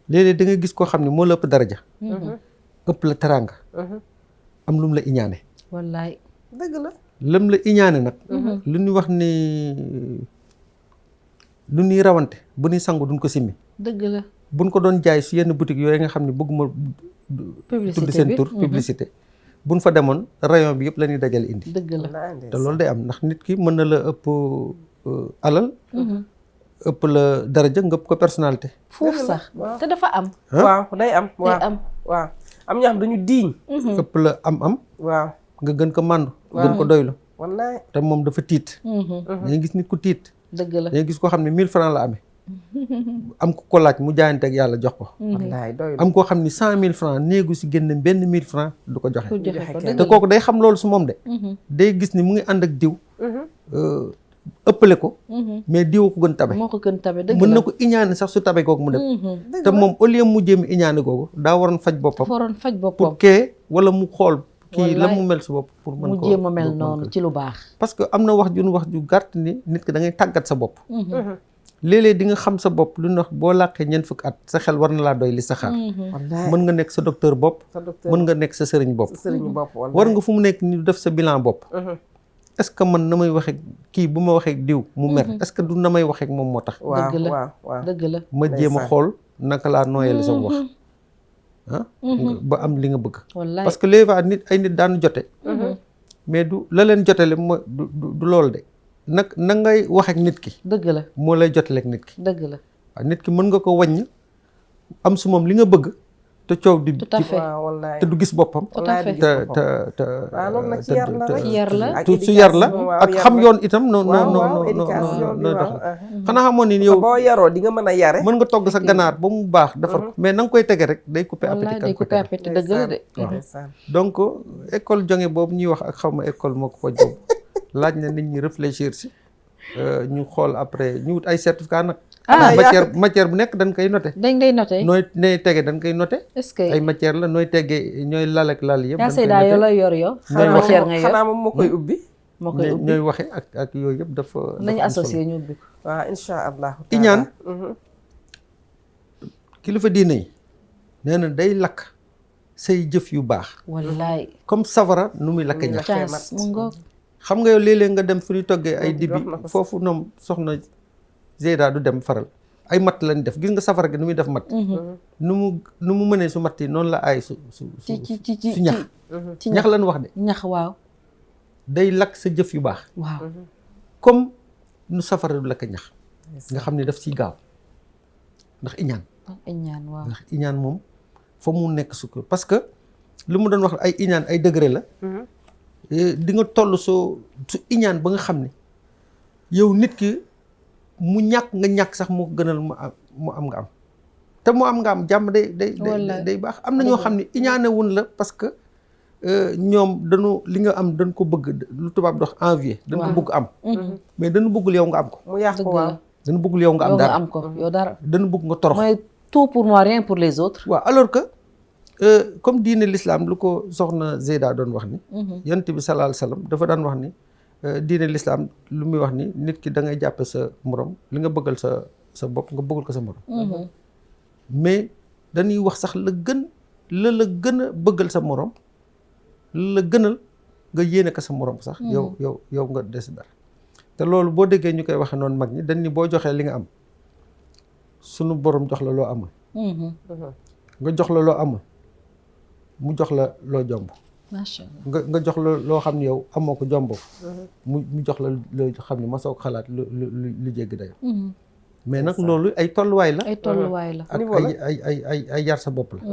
léeg-léeg da nga gis koo xam ne moo la ëpp daraja. ëpp la teraanga. am lu mu la iñaane. wallaay dëgg la. lam la iñaane nag. lu ñuy wax ni lu ñuy rawante bu ñuy sangu duñ ko simmi. dëgg la buñ ko doon jaay si yenn boutique yooyu nga xam ne bëgguma tudd seen tur publicité. buñ fa demoon rayon bi yëpp la ñuy dajale indi. dëgg la te loolu day am ndax nit ki mën na la ëpp alal. ëpp la daraja nga ëpp ko personnalité. foofu sax te dafa am. waaw day am. waaw am ñoo xam dañu diiñ. ëpp la am. waaw nga gën ko màndu. gën ko doylu. wallaay te moom dafa tiit. dañuy gis nit ku tiit. dëgg la dañuy gis koo xam ne 1000 francs la amee. am ku ko laaj mu jaayante ak yàlla jox ko. wallaay doylu am koo xam ni 100000 francs néegu si génne benn 1000 francs du ko joxe. te te kooku day xam loolu su moom de. day gis ni mu ngi ànd ak diw. ëppale ko. mais diw ko gën tabe. moo ko gën tabe dëgg la mën na ko iñaane sax su tabe googu mu dem. te moom au lieu mu jéem iñaane googu daa waroon faj boppam. pour kee wala mu xool. kii la mu mel si bopp pour mën ko mu jéem a mel noonu ci lu baax. parce que am na wax ju gàtt ni nit ki da ngay tàggat sa bopp. léeg-léeg di nga xam sa bopp lu ñu wax boo làqee ñeent fukki at sa xel war na laa doy li sa xaar. mën nga nekk sa docteur bopp. mën nga nekk sa sëriñ bopp. war nga fu mu nekk ni def sa bilan bopp. est-ce que man na may waxee kii bu ma waxee diw mu mer est-ce que du na may waxee moom moo tax. dëgg la dëgg la. ma jéem a xool naka laa nooyale sama wax. ba am li nga bëgg. parce que léegi nit ay nit daanu jote. mais du la leen jotele mooy du loolu de. nag na ngay wax ak nit ki. dëgg la moo lay jotaleeg nit ki. dëgg la waaw nit ki mën nga ko wàññi am su moom li nga bëgg te coow di. tout à fait te du gis boppam. tout à fait te loolu nag ci yar la rek yar la su yar la ak xam yoon itam. non éducation bi dox xanaa xamoon ni yow boo yaroo di nga mën a yare. mën nga togg sa ganaar ba mu baax defar ko mais na nga koy tege rek day coupé appétit. day coupé appétit dëgg la de. donc école jonge boobu ñuy wax ak xaw ma école moo ko ko jóg laaj na nit ñi réfléchir si. ñu xool après ñu wut ay certificat nag. matière bu nekk dañ koy noté. dañ koy noté. nooy tege dañ koy noté. est-ce que ay matière la nooy tegee ñooy lal ak lal yëpp. yaa Seyda yow la yor yow. matière nga yor xanaa moom moo koy ubbi. moo koy ubbi ñooy waxe ak yooyu yëpp dafa. nañu associé ñu ubbi ko. waaw incha allah. iñaan kilifa diine yi nee na day lakk say jëf yu baax. wallaay comme safara nu muy lakk ñax. caas mu ngoog. xam nga yow léeg-léeg nga dem fu ñuy toggee ay dibi foofu ñoom soxna Zeyda du dem faral ay matt lañ def gis nga safara gi nu muy def matt. nu mu mënee su matt yi noonu la aay su ñax. ñax lañ wax de. ñax waaw. day lakk sa jëf yu baax. waaw comme nu safara du lakk ñax. nga xam ne daf ciy gaaw ndax iñaan. iñaan waaw ndax iñaan moom fa mu nekk sukkur parce que lu mu doon wax ay iñaan ay degré la. di nga toll su iñaan ba nga xam ne yow nit ki mu ñàkk nga ñàkk sax moo gënal mu am nga am te mu am nga am jàmm day baax am na ñoo xam ne iñaane wun la parce que ñoom dañu li nga am dañ ko bëgg lu tubaab dox envier dañ ko bëgg am mais dañu bëggul yow nga am ko mu yàqu waaw dañu bëggul yow nga am dara am ko yow dara dañu bëgg nga torox mooy tout pour moi rien pour les autres waaw alors que comme diine l'islam lu ko soxna Zeyda doon wax ni yonent bi sallallahu alayhi wasallam dafa daan wax ni diine l'islam lu muy wax ni nit ki da ngay jàppe sa morom li nga bëggal sa bopp nga bëggal ko sa morom mais dañuy wax sax la gën a bëggal sa morom la gënal nga yéene ko sa morom sax yow nga des dara te loolu boo déggee ñu koy waxe noonu mag ñi dañ ni boo joxee li nga am sunu borom jox la loo amul nga jox la loo amul mu jox la loo jomb macha Allah nga jox la loo xam ne yow amoo ko jomboo mu jox la loo xam ne ma soo ko xalaat lu jéggi dayo mais nag loolu ay tolluwaay la ak ay yar sa bopp la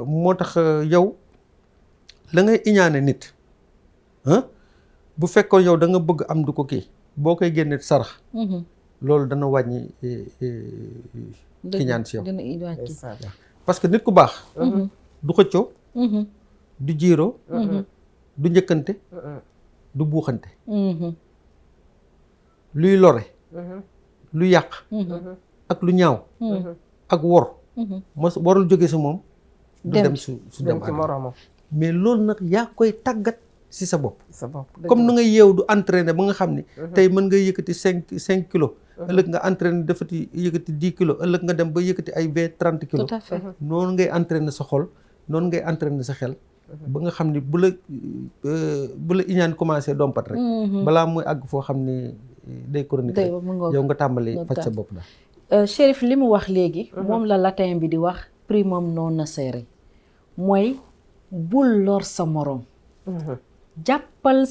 moo tax yow la ngay iñaane nit bu fekkoon yow da nga bëgg am du ko kii boo koy génne sarax loolu dana wàññi ki ñaan si yow parce que nit ku baax du xëccoo du jiiroo du njëkkante du buuxante luy lore lu yàq ak lu ñaaw ak wor ma warul jóge si moom du dem su dem ci moroomam mais loolu nag yaa koy tàggat si sa bopp comme nu nga yeew du entraîner ba nga xam ni tey mën nga yëkkati 5 kilos ëllëg nga entraîner defati yëkkati 10 kilos ëllëg nga dem ba yëkkati ay 30 kilos tout à fait noonu ngay entraîner sa xol noonu ngay entraîner sa xel ba nga xam ni bu la iñaan commencé dompat rek balaa muy àgg foo xam ni day chronique rek yow nga tàmbali faj sa bopp daal Chérif li mu wax léegi moom la latin bi di wax primum non nocere mooy bul lor sa moroom jàppal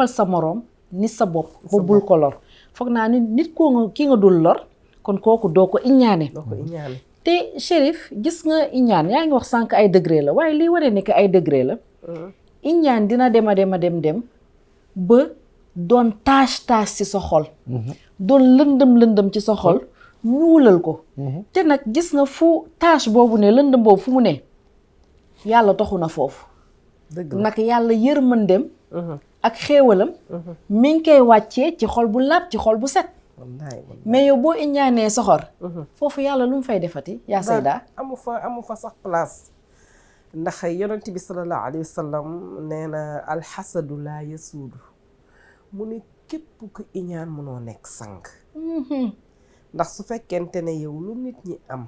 sa moroom ni sa bopp ba bul ko lor foog naa ni nit koo ki nga dul lor kon kooku doo ko iñaane te Chérif gis nga iñaan yaa ngi wax sànq ay degré la waaye lii waree nekk ay degré la iñaan dina dem ba doon tache ci sa xol doon lëndëm ci sa xol ñuulal ko te nag gis nga fu tache boobu ne lëndëm boobu fu mu ne yàlla taxu na foofu nag yàlla yërmandem ak xéewalam mi ngi koy wàccee ci xol bu laab ci xol bu set mais yow boo iñaanee soxor foofu yàlla lu mu fay defati yaa Seyda amu fa sax place ndax yonent bi sallallahu alayhi wa sallam nee na alxasadu laa yasuudu mu ne képp ku iñaan mënoo nekk sang ndax su fekkente ne yow lu nit ñi am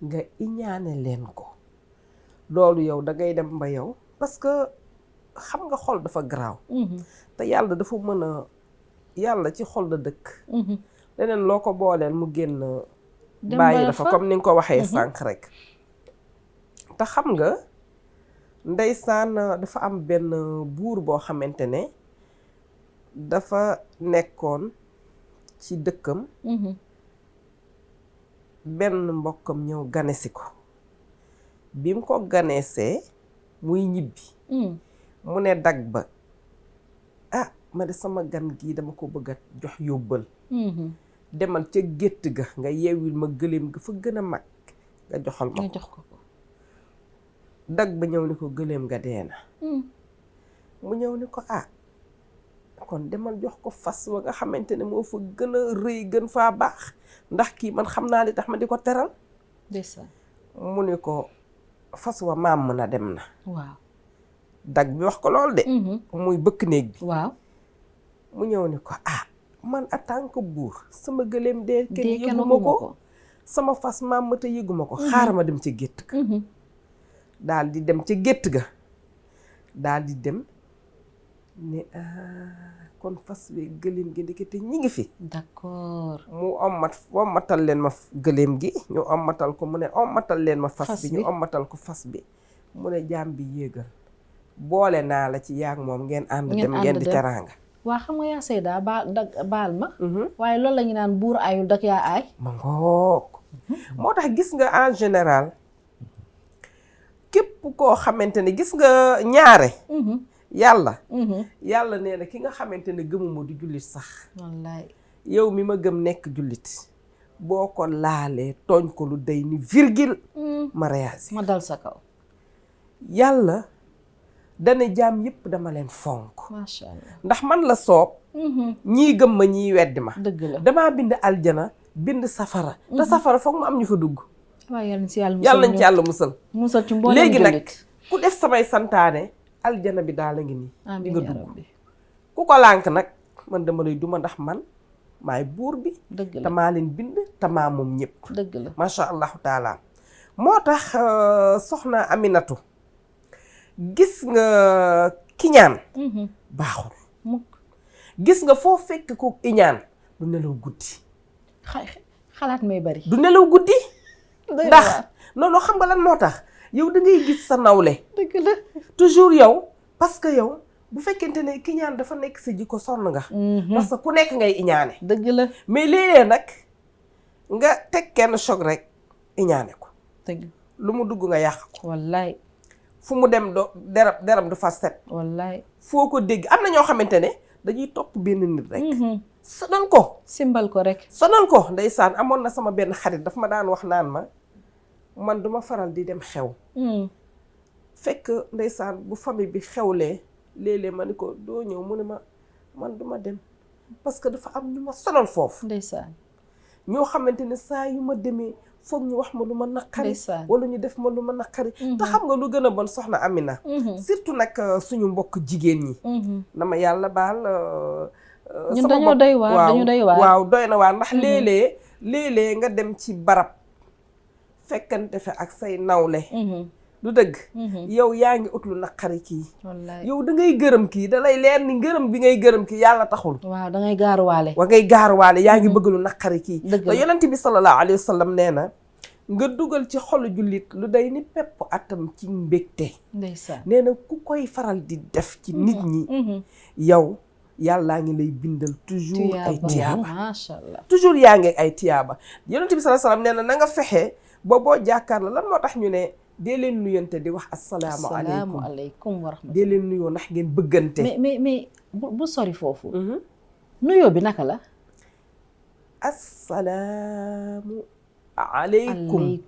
nga iñaane leen ko loolu yow da ngay dem ba yow parce que xam nga xol dafa garaaw te yàlla dafa mën a yàlla ci xol la dëkk leneen loo ko booleel mu génn bàyyi dafa comme ni nga ko waxee sànq rek te xam nga ndeysaan dafa am benn buur boo xamante ne dafa nekkoon ci dëkkam benn mbokkam ñëw ganesi ko bi mu ko ganesee muy ñibbi mu ne dag ba ah ma de sama gan gii dama ko bëgg a jox yóbbal demal ca gétt ga nga yeewil ma gëléem ga fa gën a mag nga joxal ma ko dag ba ñëw ni ko gëléem ga dee na mu ñëw ni ko ah kon demal jox ko fas wa nga xamante ne moo fa gën a rëy gën faa baax ndax kii man xam naa li tax ma di ko teral mu ni ko fas wa maam na dem na waaw dag bi wax ko lool de muy bëkk néeg bi waaw mu ñëw ni ko ah man en tant que buur sama gëléem dee kenn yëguma ko sama fas maam ma te yëguma ko xaar ma dem ca gétt ga daal di dem ca gétt ga daal di dem ne kon fas wi gëléem gi ndekete ñi ngi fi d'accord mu ommatal leen ma gëléem gi ñu ommatal ko mu ne ommatal leen ma fas bi ñu ommatal ko fas bi mu ne jaam bi yéegal boole naa la ci yaag moom ngeen ànd dem ngeen di teraanga waa xam nga yaa Seyda baal ma waaye loolu la ñu naan buur ayul dak yaa aay ma ngoog moo tax gis nga en général képp koo xamante ne gis nga ñaare yàlla nee na ki nga xamante ne gëmuma du jullit sax wallaay yow mi ma gëm nekk jullit boo ko laalee tooñ ko lu day ni virgule ma réagir ma dal sa kaw yàlla dane jaam yëpp dama leen fonk macha allah ndax man la soob ñii gëm ma ñii weddi ma dëgg la damaa bind aljana bind safara te safara foog mu am ñu fa dugg waaw yàlla ci yàlla yàlla nañ ci yàlla musal ci mboolem léegi nag jullit. ku def samay santaane aljana bi daal la ngi nii di amiin nga yaa dugg rabbi ku ko lànk nag man dama lay duma ndax man maay buur bi dëgg te la maa leen bind te maa moom ñëpp dëgg la macha allahu taala moo tax soxna Aminatu gis nga kiñaan baaxul mukk gis nga foo fekk ko iñaan du nelaw guddi xalaat may bari du nelaw guddi doy na ndax waar. noonu xam nga lan moo tax yow da ngay gis sa nawle dëgg la toujours yow parce que yow bu fekkente ne kiñaan dafa nekk sa jikko sonn nga parce que ku nekk ngay iñaane dëgg la mais léeg-léeg nag nga teg kenn choc rek iñaane ko dëgg lu mu dugg nga yàq ko wallaay fu mu dem do deram du fa set wallaay foo ko dégg am na ñoo xamante ne dañuy topp benn nit rek sonal ko simbal ko rek sonal ko ndeysaan amoon na sama benn xarit daf ma daan wax naan ma man duma faral di dem xew fekk ndeysaan bu famille bi xewlee léeg-léeg ma ni ko doo ñëw mu ne ma man duma dem parce que dafa am ñu ma sonal foofu ndeysaan ñoo xamante ne saa yu ma demee foog ñu wax ma lu ma naqari ndeysaan wala ñu def ma lu ma naqari te xam nga lu gën a bon soxna Amina surtout nag suñu mbokk jigéen ñi na ma yàlla baal ñun dañoo doy waar dañu doy waar waaw doy na waar ndax léeg-léeg nga dem ci barab fekkante fe ak say nawle du dëgg yow yaa ngi ut lu naqari kii wallaay yow da ngay gërëm kii da lay leer ni ngërëm bi ngay gërëm kii yàlla taxul waaw da ngay gaaruwaale wa ngay gaaruwaale yaa ngi bëgg lu naqari kii dëgg te yonent bi sallallahu alayhi wa sallam nee na nga dugal ci xolu jullit lu day ni pepp atam ci mbégte ndeysaan nee na ku koy faral di def ci nit ñi yow yàllaa ngi lay bindal toujours ay tiyaaba macha allah toujours yaa ngi ay tiyaaba yonent bi sallallahu alayhi wa sallam nee na na nga fexe ba boo jàkkaar la lan moo tax ñu ne dee leen nuyante di wax assalaamu aleykum wa rahmatulah dee leen nuyoo ndax ngeen bëggante mais bu sori foofu nuyoo bi naka la assalaamu aleykum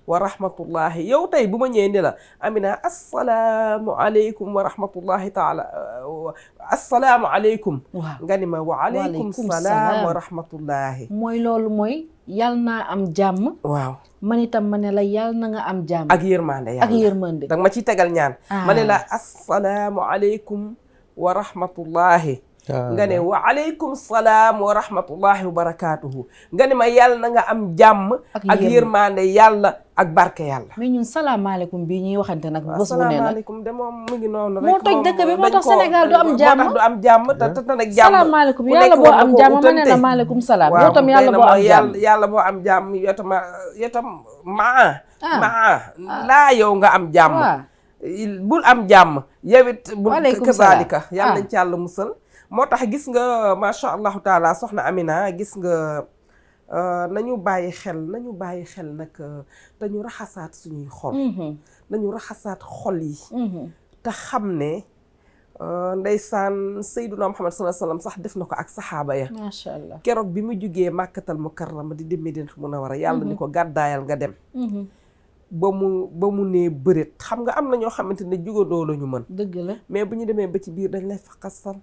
wa rahmatullahi yow tey bu ma ñëwee ni la Amina assalaamu aleykum wa rahmatullahi taala assalaamu aleykum waaw nga ni ma wa aleykum salaam wa rahmatullahi mooy loolu mooy yal naa am jàmm waaw man itam ma ne la yal na nga am jàmm ak yërmande yàlla ak yërmande danga ma ciy tegal ñaan ma ne la assalaamu aleykum wa rahmatullahi nga ne wa aleykum salaam wa rahmatullahi wa barakaatuhu nga ne ma yàlla na nga am jàmm ak yërmande yàlla ak barke yàlla mais ñun salaamaaleykum bii ñuy waxante nag bés bu ne nag salaamaaleykum de moom mu ngi noonu rek moo toj dëkk bi moo tax Sénégal du am jàmm moo tax du am jàmm te nag jàmm salaamaaleykum yàlla boo am jàmm ma ne la maaleykum salaam yow tam yàlla boo am jàmm yàlla boo am jàmm yow tam maa laa yow nga am jàmm bul am jàmm yow it bul kazaalika yàlla nañ ci yàlla musal moo tax gis nga macha allahu taala soxna Amina gis nga nañu bàyyi xel nag te ñu raxasaat suñuy xol nañu raxasaat xol yi te xam ne ndeysaan Seyduna Muhammad sallallahu alayhi wasallam sax def na ko ak saxaaba ya macha allah keroog bi mu jugee Màkkatal Mukarrama di dem Madinatul Munawwara yàlla ni ko gàddaayal nga dem ba mu nee bëreet xam nga am na ñoo xamante ne jugadoo la ñu mën dëgg la mais bu ñu demee ba ci biir dañ lay faqasal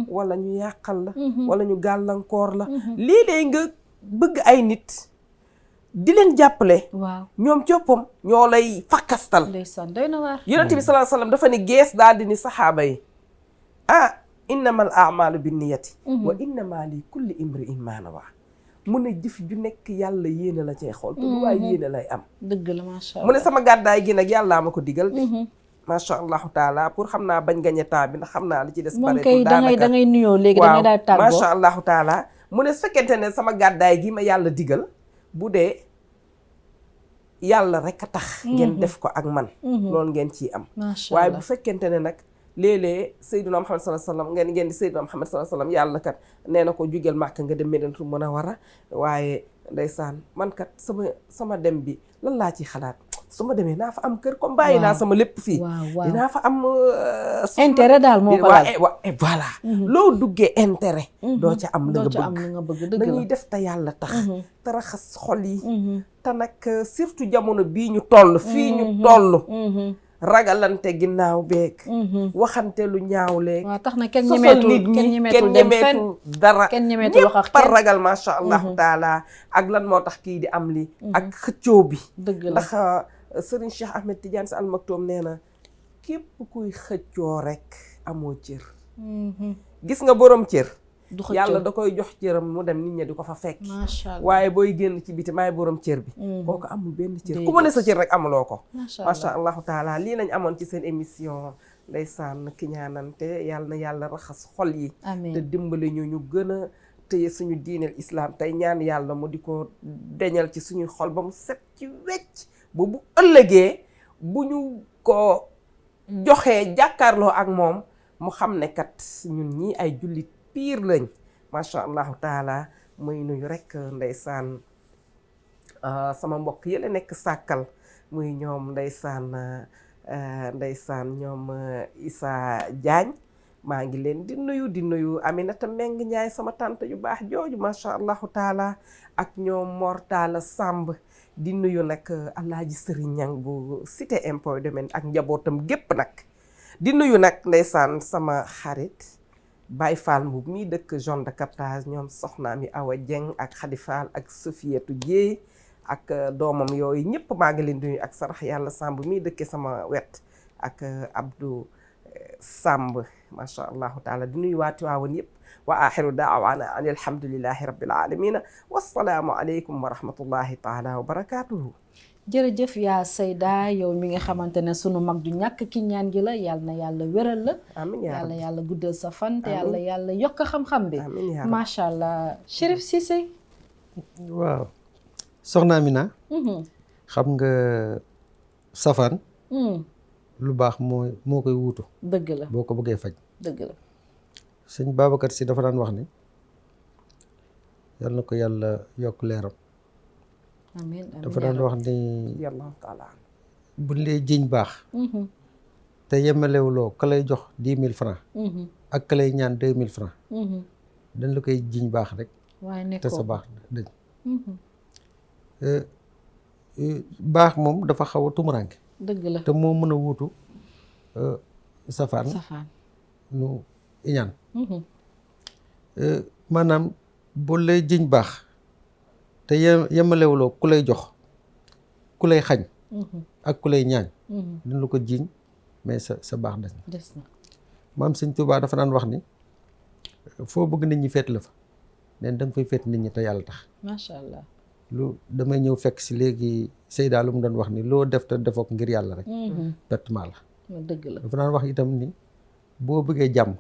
wala ñu yàqal la wala ñu gàllankoor la léeg-léeg nga bëgg ay nit di leen jàppale waaw ñoom coppam ñoo lay faqastal ndeysaan doy na waar yonent bi sallallahu alayhi wasallam dafa ni gees daal di ni saxaaba yi innamal a'malu binniyati wa innama li kulli imri'in ma nawa mu ne jëf ju nekk yàlla yéene la cay xool te lu waay yéene lay am dëgg la macha allah mu ne sama gàddaay gi nag yàllaa ma ko digal de macha allahu taala pour xam naa bañ gañe temps bi ndax xam naa li ci des moom kay da ngay nuyoo léegi da ngay daal tàggoo macha allahu taala mu ne su fekkente ne sama gàddaay gi ma yàlla digal bu dee yàlla rek a tax ngeen def ko ak man loolu ngeen ciy am waaye bu fekkente ne nag léeg-léeg Seydina Muhammad sallallahu alayhi wasallam ngeen di Seydina Muhammad sallallahu alayhi wasallam yàlla kat nee na ko jugeel Màkka nga dem Madinatul Munawwara waaye ndeysaan man kat sama dem bi lan laa ci xalaat su ma demee naa fa am kër comme bàyyi naa sama lépp fii dinaa fa am intérêt daal moo ko laal voilà loo duggee intérêt doo ca am la nga bëgg dañuy def te yàlla tax te raxas xol yi te nag surtout jamono bii ñu toll fii ñu toll ragalante ginnaaw beeg waxante lu ñaaw leeg waaw tax na kenn sosal ñemeetul nit ñi kenn ñemeetul dara kenn ñemeetul wax ak ñëpp a ragal macha allahu taala ak lan moo tax kii di am li ak xëccoo bi dëgg la ndax Serigne Cheikh Ahmed Tidiane Sy Al Maktoum nee na képp kuy xëccoo rek amoo cër gis nga borom cër du xëccoo yàlla da koy jox cëram mu dem nit ñi di ko fa fekk macha allah waaye booy génn ci biti maay borom cër bi kooku amul benn cër ku ma ne sa cër rek amuloo ko macha allahu taala lii lañ amoon ci seen émission ndeysaan kiñaanante yàlla na yàlla raxas xol yi te dimbali ñu gën a tëye suñu diineel islam tey ñaan yàlla mu di ko deñal ci suñuy xol ba mu set ci wecc ba bu ëllëgee bu ñu ko joxee jàkkaarloo ak moom mu xam ne kat ñun ñi ay jullit piir lañ macha allahu taala muy nuyu rek ndeysaan sama mbokk yële nekk sàkkal muy ñoom ndeysaan ñoom Issa Diagne maa ngi leen di nuyu Aminata Meng Njaay sama tante yu baax jooju macha allahu taala ak ñoom Mortala Samb di nuyu nag Alaaji Sëriñ Ñang bu Cité Impôts et Domaines ak njabootam gépp nag di nuyu nag ndeysaan sama xarit Baye Fall Mbuub mii dëkk zone de captage ñoom soxnaam yi Awa Dieng ak Khady Fall ak Sofiatou Dieye ak doomam yooyu ñëpp maa ngi leen di nuyu ak sarax yàlla Samb mii dëkke sama wet ak Abdou Samb macha allahu taala di nuyu waa Tiwaawan yëpp wa axiru daawaana an alhamdulillahi rabbil alamina wassalaamu aleykum wa rahmatullahi taala wa barakatuhu jërëjëf yaa Seyda yow mi nga xamante ne sunu mag ju ñàkk ki ñaan gi la yàlla na yàlla wéral la amiin yàlla yàlla guddal sa fan te yàlla yokk xam-xam bi macha allah Chérif Cissé waaw soxna Amina xam nga safaan lu baax moo koy wuutu dëgg la boo ko bëggee faj dëgg la sëñ Babacar Si dafa daan wax ni yal na ko yàlla yokk leeram amiin dafa daan wax ni yàlla taala buñ lay jiñ baax te yemalewuloo ka lay jox 10 000 francs ak ka lay ñaan 2 000 francs dañ la koy jiñ baax rek te sa baax dañ baax moom dafa xaw a tumuranke dëgg la te moo mën a wuutu safaan nu iñaan maanaam bu lay jiñ baax te yemalewuloo ku lay jox ku lay xañ ak ku lay ñaañ dañ la ko jiñ mais sa baax des na maam Sëñ Tuubaa dafa daan wax ni foo bëgg nit ñi feet la fa neen da nga fay feet nit ñi te yàlla tax macha allah lu damay ñëw fekk si léegi Seyda lu mu doon wax ni loo def te defoo ko ngir yàlla rek pertement la dëgg la dafa daan wax itam ni boo bëggee jàmm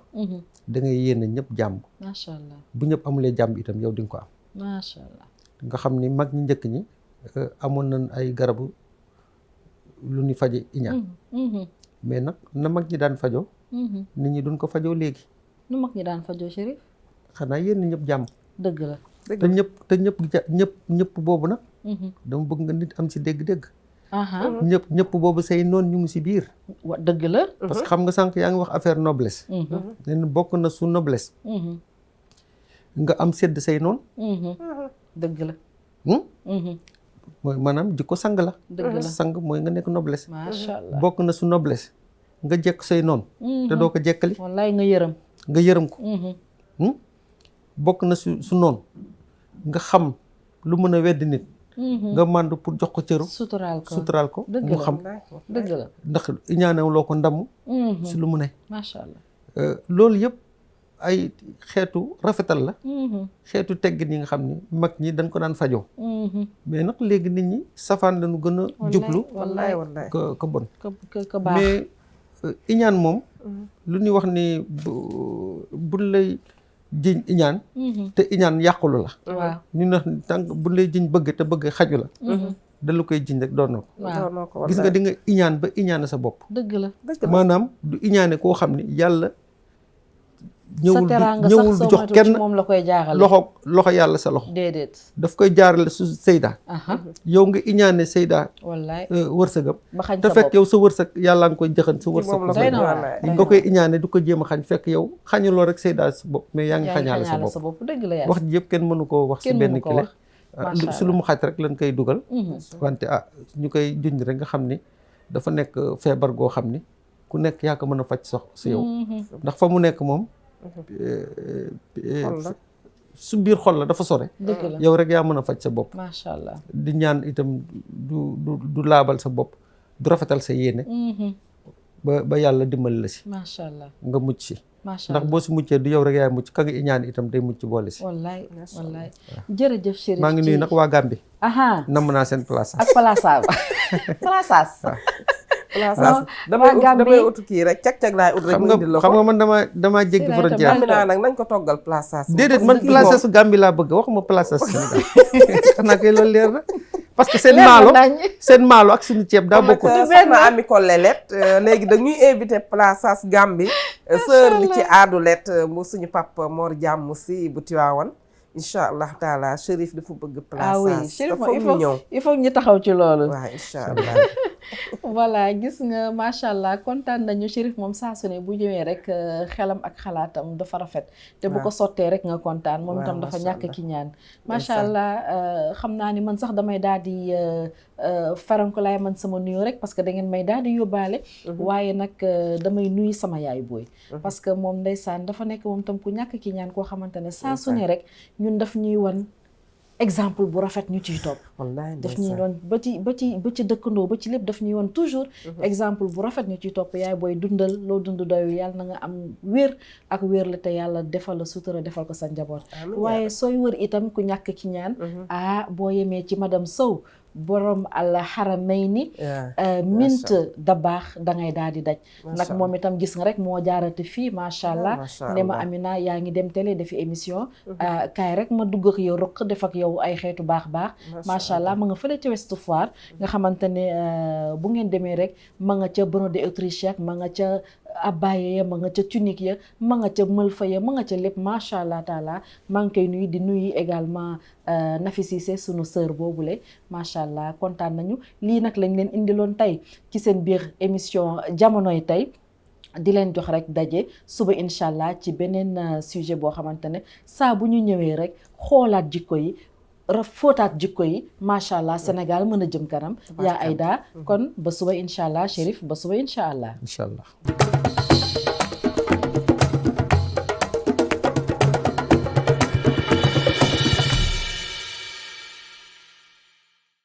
da ngay yéene ñëpp jàmm macha allah bu ñëpp amulee jàmm itam yow di nga ko am macha allah nga xam ni mag ñi njëkk ñi amoon nañ ay garabu lu ñu faje iñaan mais nag na mag ñi daan fajoo nit ñi duñ ko fajoo léegi nu mag ñi daan fajoo Chérif xanaa yéen ñëpp jàmm dëgg la te ñëpp boobu nag dama bëgg nga nit am si dégg-dégg ñëpp boobu say noon ñu ngi si biir wa dëgg la parce que xam nga sànq yaa ngi wax affaire noblesse nen bokk na su noblesse nga am sedd say noon dëgg la mooy maanaam jikko sang la dëgg la sang mooy nga nekk noblesse macha allah bokk na su noblesse nga jekk say noon te doo ko jekkali wallaay nga yërëm ko bokk na su noon nga xam lu mën a weddi nit nga mànd pour jox ko cëru suturaal ko mu xam dëgg la ndax ñaanew loo ko ndamm si lu mu ne macha allah loolu yëpp ay xeetu rafetal la xeetu teggin yi nga xam ni mag ñi dañ ko daan fajoo mais nag léegi nit ñi safaan lañu gën a jublu wallaay ko bon ko baax mais iñaan moom lu ñuy wax ni buñ lay jiñ iñaan te iñaan yàqulu la waaw ñu ne tànk buñ lay jiñ bëgg te bëgg xaju la dalu koy jiñ rek doon na ko gis nga di nga iñaan ba iñaane sa bopp dëgg la maanaam du iñaane koo xam ni yàlla ñëwul du jox kenn moom la koy jaarale loxo yàlla sa loxo déedéet daf koy jaarale su Seyda yow nga iñaane Seyda wallaay wërsëgam ba xañ te fekk yow sa wërsëg yàlla nga koy jëxan sa wërsëg nga koy iñaane du ko jéem a xañ fekk yow xañuloo rek Seyda sa bopp mais yaa ngi xañaale sa bopp dëgg la wax ji yëpp kenn mënu koo wax si benn kile su lu mu xaj rek lañ koy dugal wante ñu koy junj rek nga xam ni dafa nekk feebar goo xam ni ku nekk yaa ko mën a faj sax si yow ndax fa mu nekk moom su biir xol la dafa sore yow rek yaa mën a faj sa bopp macha allah di ñaan itam du laabal sa bopp du rafetal sa yéene ba yàlla dimbali la si macha allah nga mucc si macha ndax boo si muccee du yow rek yaay mucc ka nga ñaan itam day mucc boole si wallaay wallaay jërëjëf Chérif maa ngi nuyu nag waa Gambie namm naa seen place ak plaçage damay ut kii rek cag-cag laay ut rek xam nga man damaa jéggi frontière Amina nag nañ ko toggal plaçage déedéet man plaçage su Gambie laa bëgg waxuma plaçage Sénégal xanaa kay loolu leer na parce que seen maalo ak suñu ceeb daa bokkul soxna Ami Collé Let léegi dañuy invité plaçage Gambie sœur li ci aadu Let mu suñu papa Mor Jàmm si bu Tiwaawan incha allah taala Chérif dafa bëgg plaçage dafa mu ñëw il faut ñu taxaw ci loolu waaw incha allah voilà gis nga macha allah kontaan nañu Chérif moom saa su ne bu ñëwee rek xelam ak xalaatam dafa rafet te bu ko sottee rek nga kontaan moom itam dafa ñàkk ki ñaan macha allah xam naa ni man sax damay daal di faranko laay man sama nuyoo rek parce que da ngeen may daal di yóbbaale waaye nag damay nuyu sama yaay booy parce que moom ndeysaan dafa nekk moom tam ku ñàkk ki ñaan koo xamante ne saa su ne rek ñun daf ñuy wan exemple bu rafet ñu ciy topp daf ñuy woon ba ci dëkkandoo ba ci lépp daf ñuy woon toujours exemple bu rafet ñu ciy topp yaay booy dundal loo dund doyu yàlla na nga am wér ak wér la te yàlla defal la sutura defal ko sa njaboot waaye sooy wër itam ku ñàkk ki ñaan boo yemee ci madame Sow borom al Haramayni mint da baax dangay daal di daj nag moom itam gis nga rek moo jaarate fii macha allah ne ma Amina yaa ngi dem télé defi émission kaay rek ma dugg ak yow rëq def ak yow ay xeetu baax macha allah ma nga fële ca Ouest Foire nga xamante ne bu ngeen demee rek ma nga ca brodé autrichienne ma nga ca abbaye ya ma nga ca tunique ya ma nga ca mëlfa ya ma nga ca lépp macha allah taala maa ngi koy nuyu di nuyu également Nafi Cissé sunu sœur boobule macha allah kontaan nañu lii nag lañ leen indiloon tey ci seen biir émission jamonoy tey di leen jox rek daje suba incha allah ci beneen sujet boo xamante ne saa bu ñu ñëwee rek xoolaat jikko yi fóotaat jikko yi macha allah Sénégal mën a jëm kanam yaa Aïda kon ba suba incha allah Chérif ba suba incha allah